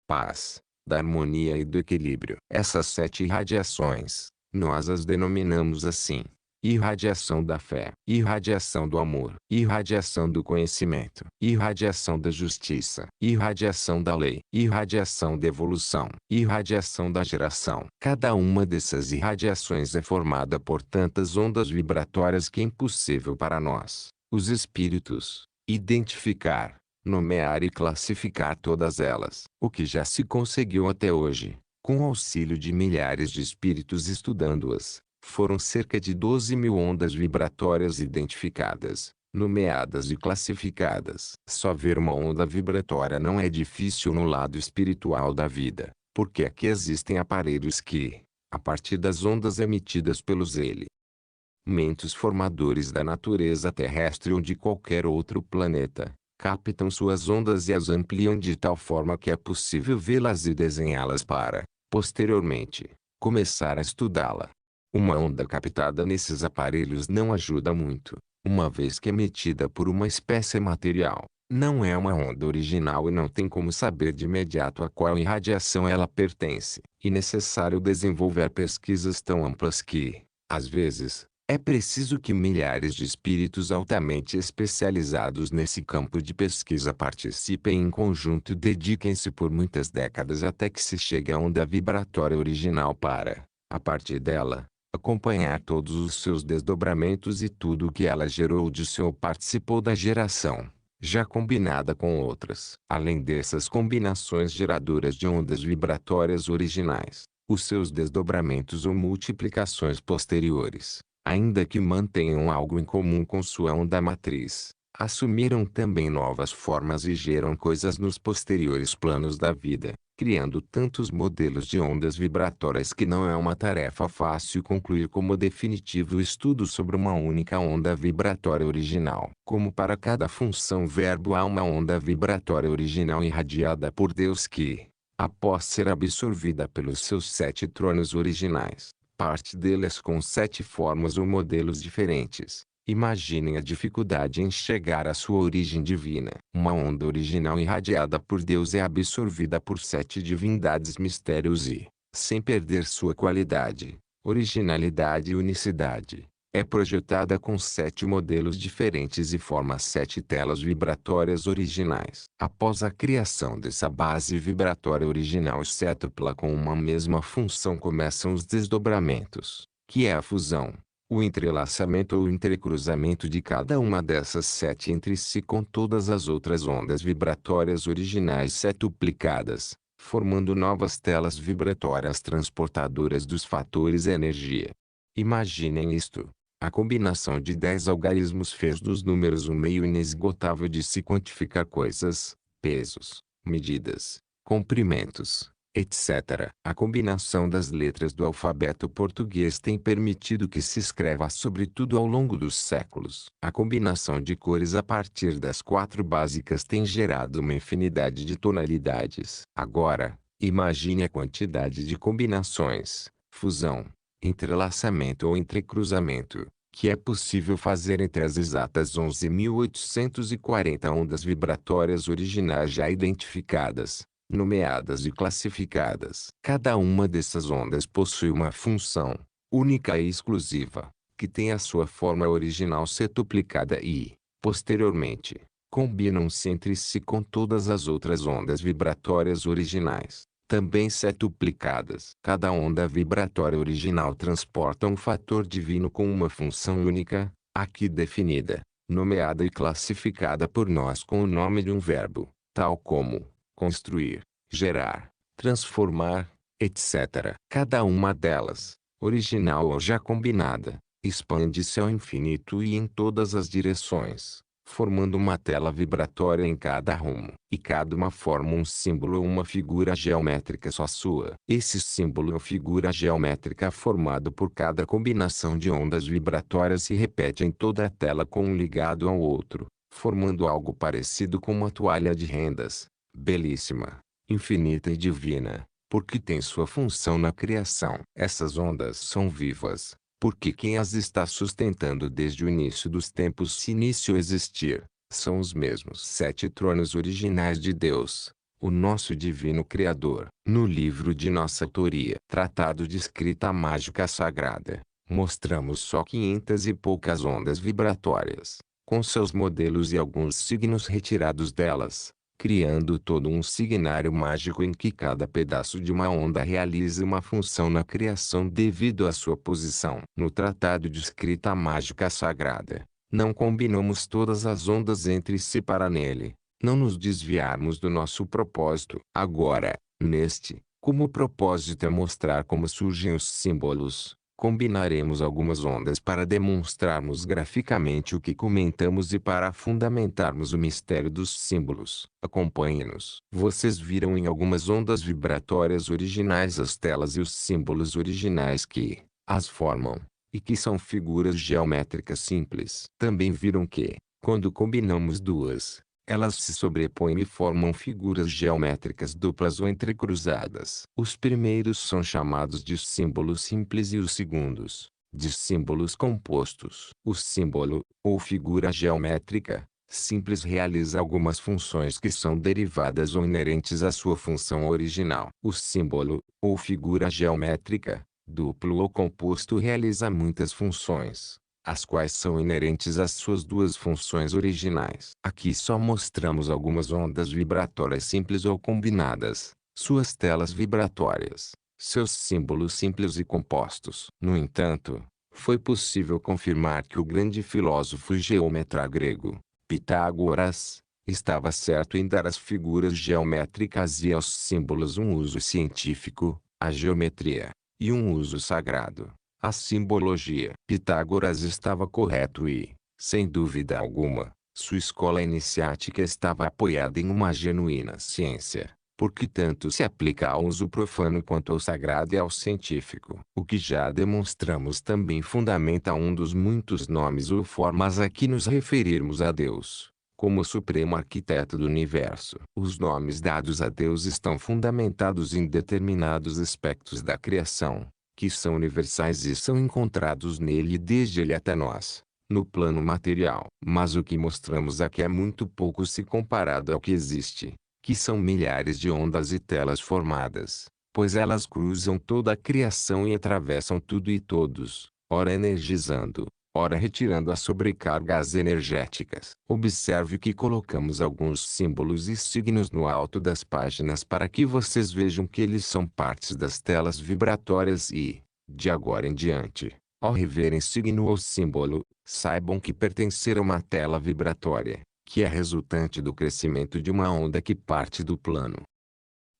paz, da harmonia e do equilíbrio. Essas 7 irradiações, nós as denominamos assim: irradiação da fé, irradiação do amor, irradiação do conhecimento, irradiação da justiça, irradiação da lei, irradiação da evolução, irradiação da geração. Cada uma dessas irradiações é formada por tantas ondas vibratórias que é impossível para nós, os espíritos, identificar, nomear e classificar todas elas. O que já se conseguiu até hoje, com o auxílio de milhares de espíritos estudando-as, foram cerca de 12.000 ondas vibratórias identificadas, nomeadas e classificadas. Só ver uma onda vibratória não é difícil no lado espiritual da vida, porque aqui existem aparelhos que, a partir das ondas emitidas pelos elementos formadores da natureza terrestre ou de qualquer outro planeta, captam suas ondas e as ampliam de tal forma que é possível vê-las e desenhá-las para, posteriormente, começar a estudá-la. Uma onda captada nesses aparelhos não ajuda muito, uma vez que emitida por uma espécie material, não é uma onda original e não tem como saber de imediato a qual irradiação ela pertence. E necessário desenvolver pesquisas tão amplas que, às vezes, é preciso que milhares de espíritos altamente especializados nesse campo de pesquisa participem em conjunto e dediquem-se por muitas décadas até que se chegue à onda vibratória original para, a partir dela, acompanhar todos os seus desdobramentos e tudo o que ela gerou de seu participou da geração, já combinada com outras. Além dessas combinações geradoras de ondas vibratórias originais, os seus desdobramentos ou multiplicações posteriores, ainda que mantenham algo em comum com sua onda matriz, assumiram também novas formas e geram coisas nos posteriores planos da vida, criando tantos modelos de ondas vibratórias que não é uma tarefa fácil concluir como definitivo o estudo sobre uma única onda vibratória original. Como para cada função verbo há uma onda vibratória original irradiada por Deus que, após ser absorvida pelos seus 7 tronos originais, parte deles com 7 formas ou modelos diferentes, Imaginem a dificuldade em chegar à sua origem divina. Uma onda original irradiada por Deus é absorvida por 7 divindades mistérios e, sem perder sua qualidade, originalidade e unicidade, é projetada com 7 modelos diferentes e forma 7 telas vibratórias originais. Após a criação dessa base vibratória original séptupla com uma mesma função, começam os desdobramentos, que é a fusão, o entrelaçamento ou entrecruzamento de cada uma dessas 7 entre si com todas as outras ondas vibratórias originais setuplicadas, formando novas telas vibratórias transportadoras dos fatores energia. Imaginem isto. A combinação de 10 algarismos fez dos números um meio inesgotável de se quantificar coisas, pesos, medidas, comprimentos, etc. A combinação das letras do alfabeto português tem permitido que se escreva sobretudo ao longo dos séculos. A combinação de cores a partir das 4 básicas tem gerado uma infinidade de tonalidades. Agora, imagine a quantidade de combinações, fusão, entrelaçamento ou entrecruzamento, que é possível fazer entre as exatas 11.840 ondas vibratórias originais já identificadas, nomeadas e classificadas. Cada uma dessas ondas possui uma função, única e exclusiva, que tem a sua forma original setuplicada e, posteriormente, combinam-se entre si com todas as outras ondas vibratórias originais, também setuplicadas. Cada onda vibratória original transporta um fator divino com uma função única, aqui definida, nomeada e classificada por nós com o nome de um verbo, tal como construir, gerar, transformar, etc. Cada uma delas, original ou já combinada, expande-se ao infinito e em todas as direções, formando uma tela vibratória em cada rumo. E cada uma forma um símbolo ou uma figura geométrica só sua. Esse símbolo ou figura geométrica formado por cada combinação de ondas vibratórias se repete em toda a tela com um ligado ao outro, formando algo parecido com uma toalha de rendas, belíssima, infinita e divina, porque tem sua função na criação. Essas ondas são vivas, porque quem as está sustentando desde o início dos tempos, se início existir, são os mesmos 7 tronos originais de Deus, o nosso divino Criador. No livro de nossa autoria, Tratado de Escrita Mágica Sagrada, mostramos só 500 e poucas ondas vibratórias, com seus modelos e alguns signos retirados delas, criando todo um signário mágico em que cada pedaço de uma onda realiza uma função na criação devido à sua posição. No Tratado de Escrita Mágica Sagrada, não combinamos todas as ondas entre si para nele não nos desviarmos do nosso propósito. Agora, neste, como o propósito é mostrar como surgem os símbolos, combinaremos algumas ondas para demonstrarmos graficamente o que comentamos e para fundamentarmos o mistério dos símbolos. Acompanhe-nos. Vocês viram em algumas ondas vibratórias originais as telas e os símbolos originais que as formam, e que são figuras geométricas simples. Também viram que, quando combinamos duas, elas se sobrepõem e formam figuras geométricas duplas ou entrecruzadas. Os primeiros são chamados de símbolos simples e os segundos, de símbolos compostos. O símbolo, ou figura geométrica, simples realiza algumas funções que são derivadas ou inerentes à sua função original. O símbolo, ou figura geométrica, duplo ou composto realiza muitas funções, as quais são inerentes às suas duas funções originais. Aqui só mostramos algumas ondas vibratórias simples ou combinadas, suas telas vibratórias, seus símbolos simples e compostos. No entanto, foi possível confirmar que o grande filósofo e geômetra grego, Pitágoras, estava certo em dar às figuras geométricas e aos símbolos um uso científico, a geometria, e um uso sagrado, a simbologia. Pitágoras estava correto e, sem dúvida alguma, sua escola iniciática estava apoiada em uma genuína ciência, porque tanto se aplica ao uso profano quanto ao sagrado e ao científico. O que já demonstramos também fundamenta um dos muitos nomes ou formas a que nos referirmos a Deus, como o supremo arquiteto do universo. Os nomes dados a Deus estão fundamentados em determinados aspectos da criação, que são universais e são encontrados nele e desde ele até nós, no plano material. Mas o que mostramos aqui é muito pouco se comparado ao que existe, que são milhares de ondas e telas formadas, pois elas cruzam toda a criação e atravessam tudo e todos, ora energizando, ora retirando as sobrecargas energéticas. Observe que colocamos alguns símbolos e signos no alto das páginas para que vocês vejam que eles são partes das telas vibratórias e, de agora em diante, ao reverem signo ou símbolo, saibam que pertencer a uma tela vibratória, que é resultante do crescimento de uma onda que parte do plano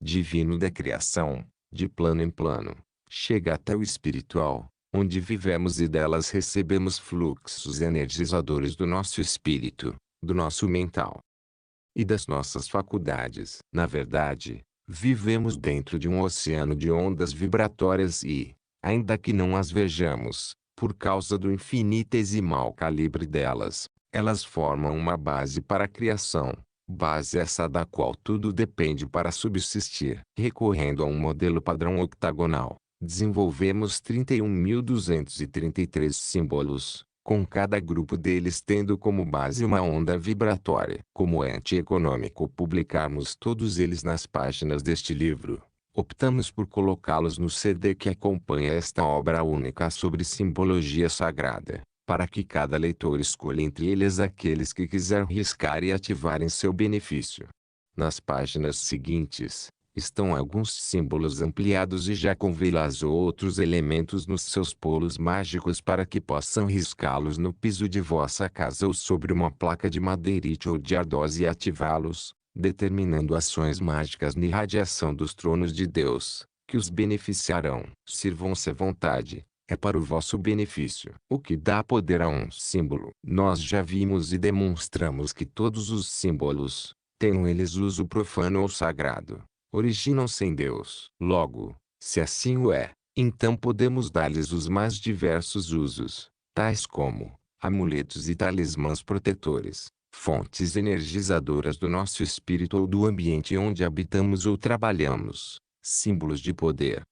divino da criação, de plano em plano, chega até o espiritual, onde vivemos e delas recebemos fluxos energizadores do nosso espírito, do nosso mental e das nossas faculdades. Na verdade, vivemos dentro de um oceano de ondas vibratórias e, ainda que não as vejamos, por causa do infinitesimal calibre delas, elas formam uma base para a criação, base essa da qual tudo depende para subsistir. Recorrendo a um modelo padrão octagonal, desenvolvemos 31.233 símbolos, com cada grupo deles tendo como base uma onda vibratória. Como é antieconômico publicarmos todos eles nas páginas deste livro, optamos por colocá-los no CD que acompanha esta obra única sobre simbologia sagrada, para que cada leitor escolha entre eles aqueles que quiser riscar e ativar em seu benefício. Nas páginas seguintes, estão alguns símbolos ampliados e já com velas ou outros elementos nos seus polos mágicos para que possam riscá-los no piso de vossa casa ou sobre uma placa de madeirite ou de ardósia e ativá-los, determinando ações mágicas na irradiação dos tronos de Deus, que os beneficiarão. Sirvam-se à vontade, é para o vosso benefício. O que dá poder a um símbolo? Nós já vimos e demonstramos que todos os símbolos, tenham eles uso profano ou sagrado, originam-se em Deus. Logo, se assim o é, então podemos dar-lhes os mais diversos usos, tais como amuletos e talismãs protetores, fontes energizadoras do nosso espírito ou do ambiente onde habitamos ou trabalhamos, símbolos de poder,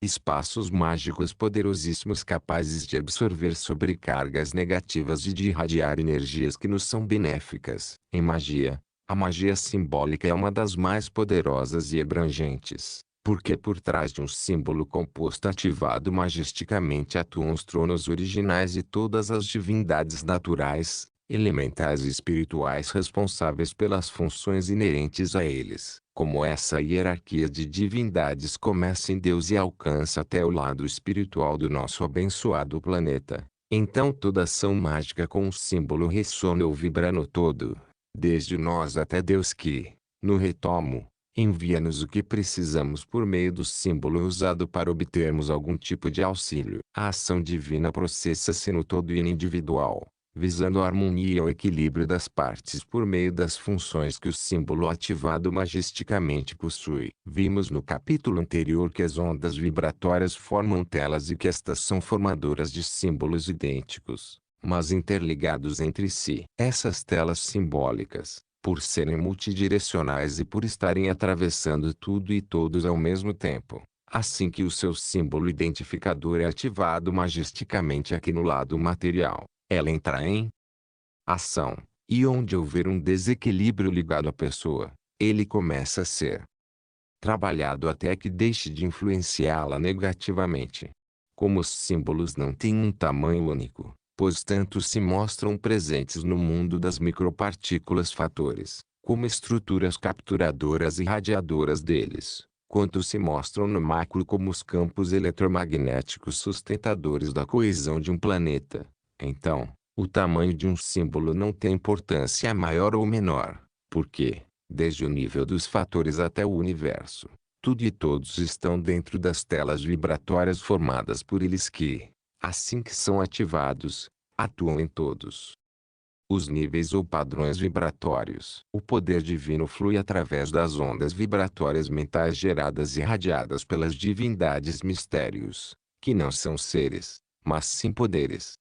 espaços mágicos poderosíssimos capazes de absorver sobrecargas negativas e de irradiar energias que nos são benéficas. Em magia, a magia simbólica é uma das mais poderosas e abrangentes, porque por trás de um símbolo composto ativado magisticamente atuam os tronos originais e todas as divindades naturais, elementais e espirituais responsáveis pelas funções inerentes a eles. Como essa hierarquia de divindades começa em Deus e alcança até o lado espiritual do nosso abençoado planeta, então toda ação mágica com um símbolo ressona ou vibra no todo, desde nós até Deus que, no retomo, envia-nos o que precisamos por meio do símbolo usado para obtermos algum tipo de auxílio. A ação divina processa-se no todo e no individual, visando a harmonia e o equilíbrio das partes por meio das funções que o símbolo ativado magisticamente possui. Vimos no capítulo anterior que as ondas vibratórias formam telas e que estas são formadoras de símbolos idênticos, mas interligados entre si. Essas telas simbólicas, por serem multidirecionais e por estarem atravessando tudo e todos ao mesmo tempo, assim que o seu símbolo identificador é ativado magisticamente aqui no lado material, ela entra em ação, e onde houver um desequilíbrio ligado à pessoa, ele começa a ser trabalhado até que deixe de influenciá-la negativamente. Como os símbolos não têm um tamanho único, pois tanto se mostram presentes no mundo das micropartículas fatores, como estruturas capturadoras e radiadoras deles, quanto se mostram no macro como os campos eletromagnéticos sustentadores da coesão de um planeta. Então, o tamanho de um símbolo não tem importância maior ou menor, porque, desde o nível dos fatores até o universo, tudo e todos estão dentro das telas vibratórias formadas por eles que, assim que são ativados, atuam em todos os níveis ou padrões vibratórios. O poder divino flui através das ondas vibratórias mentais geradas e irradiadas pelas divindades mistérios, que não são seres, mas sim poderes,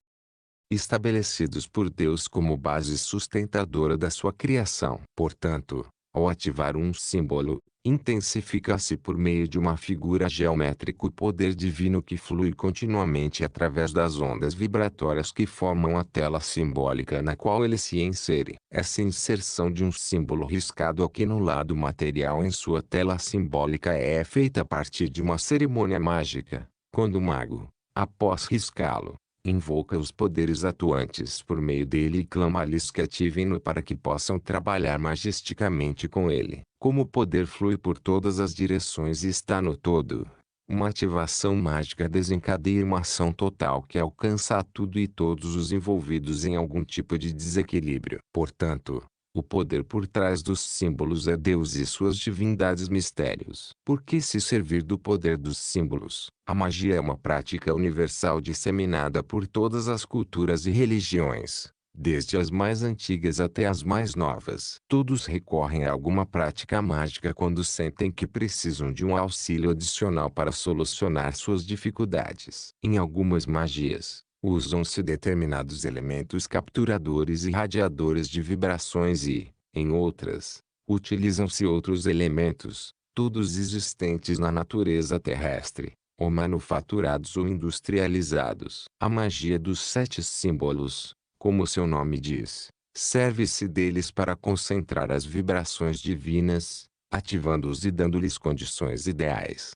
estabelecidos por Deus como base sustentadora da sua criação. Portanto, ao ativar um símbolo, Intensifica-se por meio de uma figura geométrica o poder divino que flui continuamente através das ondas vibratórias que formam a tela simbólica na qual ele se insere. Essa inserção de um símbolo riscado aqui no lado material em sua tela simbólica é feita a partir de uma cerimônia mágica, quando o mago, após riscá-lo, invoca os poderes atuantes por meio dele e clama-lhes que ativem-no para que possam trabalhar magisticamente com ele. Como o poder flui por todas as direções e está no todo, uma ativação mágica desencadeia uma ação total que alcança a tudo e todos os envolvidos em algum tipo de desequilíbrio. Portanto, o poder por trás dos símbolos é Deus e suas divindades mistérios. Por que se servir do poder dos símbolos? A magia é uma prática universal disseminada por todas as culturas e religiões, desde as mais antigas até as mais novas. Todos recorrem a alguma prática mágica quando sentem que precisam de um auxílio adicional para solucionar suas dificuldades. Em algumas magias, usam-se determinados elementos capturadores e radiadores de vibrações e, em outras, utilizam-se outros elementos, todos existentes na natureza terrestre, ou manufaturados ou industrializados. A magia dos 7 símbolos, como seu nome diz, serve-se deles para concentrar as vibrações divinas, ativando-os e dando-lhes condições ideais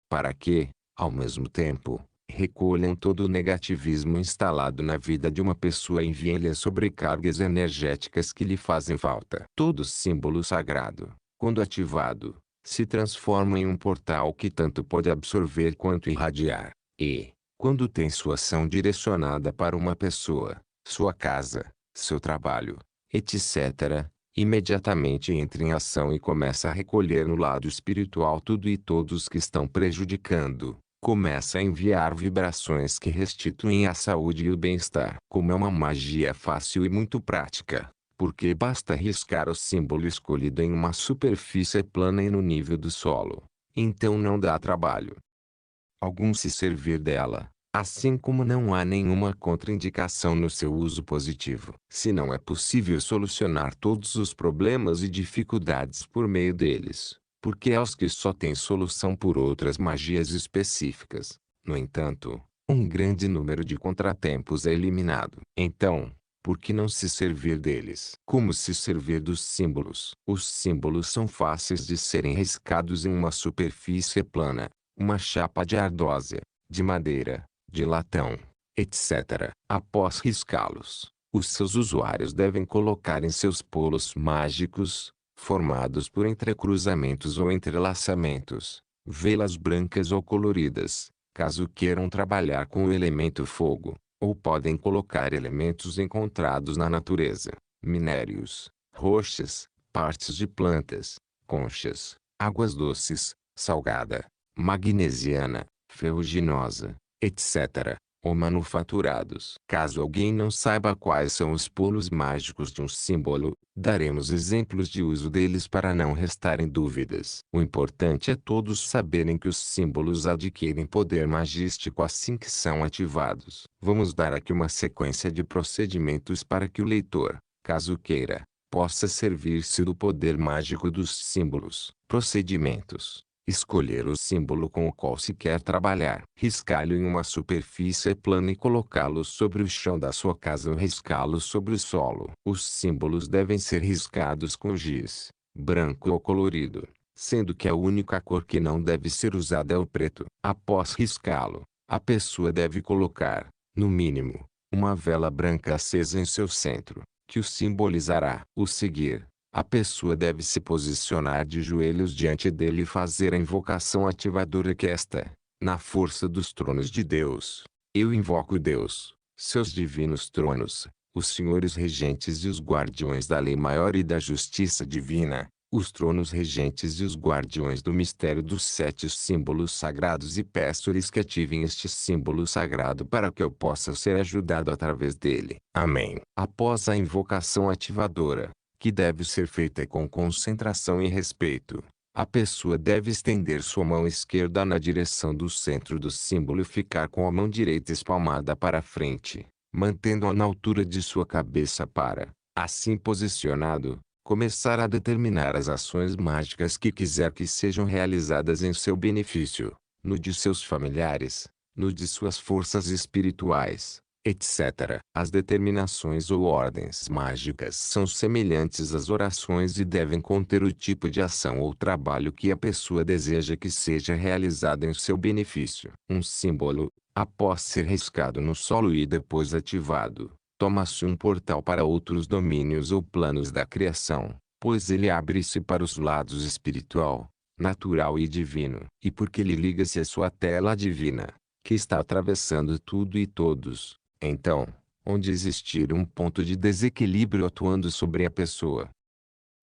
para que, ao mesmo tempo, recolham todo o negativismo instalado na vida de uma pessoa e enviem-lhe as sobrecargas energéticas que lhe fazem falta. Todo símbolo sagrado, quando ativado, se transforma em um portal que tanto pode absorver quanto irradiar, e, quando tem sua ação direcionada para uma pessoa, sua casa, seu trabalho, etc., imediatamente entra em ação e começa a recolher no lado espiritual tudo e todos que estão prejudicando. Começa a enviar vibrações que restituem a saúde e o bem-estar. Como é uma magia fácil e muito prática, porque basta riscar o símbolo escolhido em uma superfície plana e no nível do solo, então não dá trabalho algum se servir dela. Assim como não há nenhuma contraindicação no seu uso positivo. Se não é possível solucionar todos os problemas e dificuldades por meio deles, porque há os que só têm solução por outras magias específicas. No entanto, um grande número de contratempos é eliminado. Então, por que não se servir deles? Como se servir dos símbolos? Os símbolos são fáceis de serem riscados em uma superfície plana, uma chapa de ardósia, de madeira, de latão, etc. Após riscá-los, os seus usuários devem colocar em seus polos mágicos, formados por entrecruzamentos ou entrelaçamentos, velas brancas ou coloridas, caso queiram trabalhar com o elemento fogo, ou podem colocar elementos encontrados na natureza, minérios, rochas, partes de plantas, conchas, águas doces, salgada, magnesiana, ferruginosa, etc., ou manufaturados. Caso alguém não saiba quais são os polos mágicos de um símbolo, daremos exemplos de uso deles para não restarem dúvidas. O importante é todos saberem que os símbolos adquirem poder magístico assim que são ativados. Vamos dar aqui uma sequência de procedimentos para que o leitor, caso queira, possa servir-se do poder mágico dos símbolos. Procedimentos: escolher o símbolo com o qual se quer trabalhar. Riscá-lo em uma superfície plana e colocá-lo sobre o chão da sua casa ou riscá-lo sobre o solo. Os símbolos devem ser riscados com giz, branco ou colorido, sendo que a única cor que não deve ser usada é o preto. Após riscá-lo, a pessoa deve colocar, no mínimo, uma vela branca acesa em seu centro, que o simbolizará. O seguir, a pessoa deve se posicionar de joelhos diante dele e fazer a invocação ativadora que esta, na força dos tronos de Deus. Eu invoco Deus, seus divinos tronos, os senhores regentes e os guardiões da lei maior e da justiça divina, os tronos regentes e os guardiões do mistério dos 7 símbolos sagrados e peço-lhes que ativem este símbolo sagrado para que eu possa ser ajudado através dele. Amém. Após a invocação ativadora, que deve ser feita com concentração e respeito, a pessoa deve estender sua mão esquerda na direção do centro do símbolo e ficar com a mão direita espalmada para frente, mantendo-a na altura de sua cabeça para, assim posicionado, começar a determinar as ações mágicas que quiser que sejam realizadas em seu benefício, no de seus familiares, no de suas forças espirituais, etc. As determinações ou ordens mágicas são semelhantes às orações e devem conter o tipo de ação ou trabalho que a pessoa deseja que seja realizado em seu benefício. Um símbolo, após ser riscado no solo e depois ativado, toma-se um portal para outros domínios ou planos da criação, pois ele abre-se para os lados espiritual, natural e divino. E porque ele liga-se à sua tela divina, que está atravessando tudo e todos. Então, onde existir um ponto de desequilíbrio atuando sobre a pessoa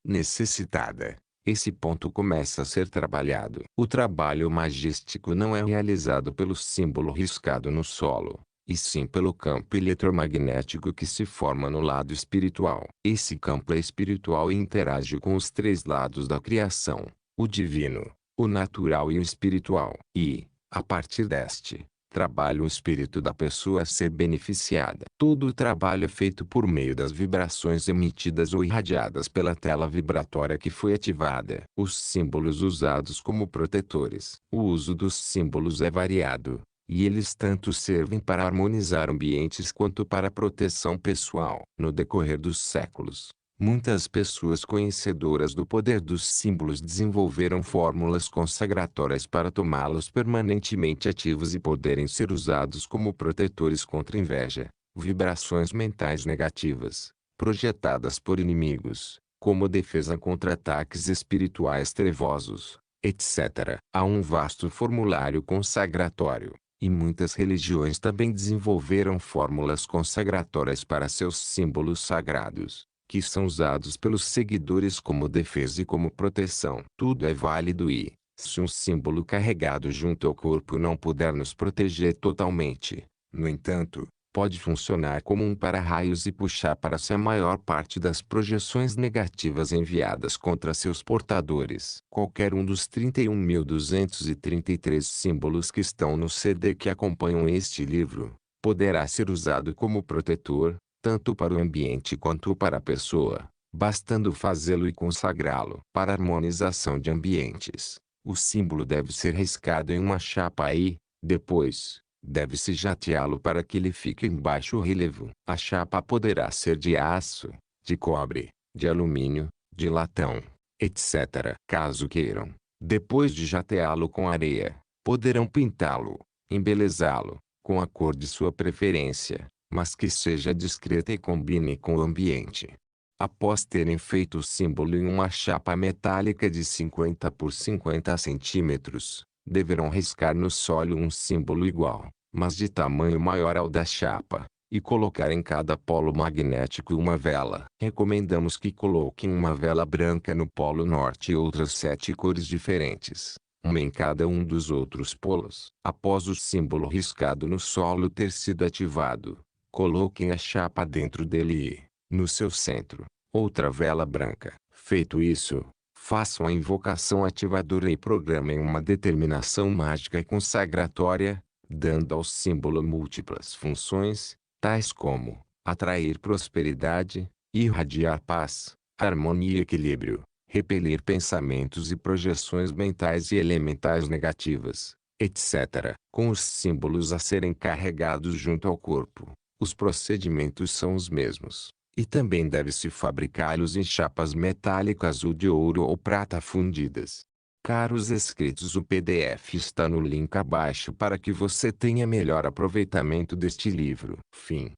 necessitada, esse ponto começa a ser trabalhado. O trabalho magístico não é realizado pelo símbolo riscado no solo, e sim pelo campo eletromagnético que se forma no lado espiritual. Esse campo é espiritual e interage com os três lados da criação, o divino, o natural e o espiritual. E, a partir deste trabalho o espírito da pessoa a ser beneficiada. Todo o trabalho é feito por meio das vibrações emitidas ou irradiadas pela tela vibratória que foi ativada. Os símbolos usados como protetores. O uso dos símbolos é variado, e eles tanto servem para harmonizar ambientes quanto para proteção pessoal. No decorrer dos séculos, muitas pessoas conhecedoras do poder dos símbolos desenvolveram fórmulas consagratórias para tomá-los permanentemente ativos e poderem ser usados como protetores contra inveja, vibrações mentais negativas, projetadas por inimigos, como defesa contra ataques espirituais trevosos, etc. Há um vasto formulário consagratório, e muitas religiões também desenvolveram fórmulas consagratórias para seus símbolos sagrados, que são usados pelos seguidores como defesa e como proteção. Tudo é válido e, se um símbolo carregado junto ao corpo não puder nos proteger totalmente, no entanto, pode funcionar como um para-raios e puxar para si a maior parte das projeções negativas enviadas contra seus portadores. Qualquer um dos 31.233 símbolos que estão no CD que acompanham este livro, poderá ser usado como protetor, tanto para o ambiente quanto para a pessoa, bastando fazê-lo e consagrá-lo. Para a harmonização de ambientes, o símbolo deve ser riscado em uma chapa e, depois, deve-se jateá-lo para que ele fique em baixo relevo. A chapa poderá ser de aço, de cobre, de alumínio, de latão, etc. Caso queiram, depois de jateá-lo com areia, poderão pintá-lo, embelezá-lo, com a cor de sua preferência, mas que seja discreta e combine com o ambiente. Após terem feito o símbolo em uma chapa metálica de 50 por 50 centímetros, deverão riscar no solo um símbolo igual, mas de tamanho maior ao da chapa, e colocar em cada polo magnético uma vela. Recomendamos que coloquem uma vela branca no polo norte e outras 7 cores diferentes, uma em cada um dos outros polos. Após o símbolo riscado no solo ter sido ativado, coloquem a chapa dentro dele e, no seu centro, outra vela branca. Feito isso, façam a invocação ativadora e programem uma determinação mágica e consagratória, dando ao símbolo múltiplas funções, tais como atrair prosperidade, irradiar paz, harmonia e equilíbrio, repelir pensamentos e projeções mentais e elementais negativas, etc. Com os símbolos a serem carregados junto ao corpo, os procedimentos são os mesmos, e também deve-se fabricá-los em chapas metálicas ou de ouro ou prata fundidas. Caros inscritos, o PDF está no link abaixo para que você tenha melhor aproveitamento deste livro. Fim.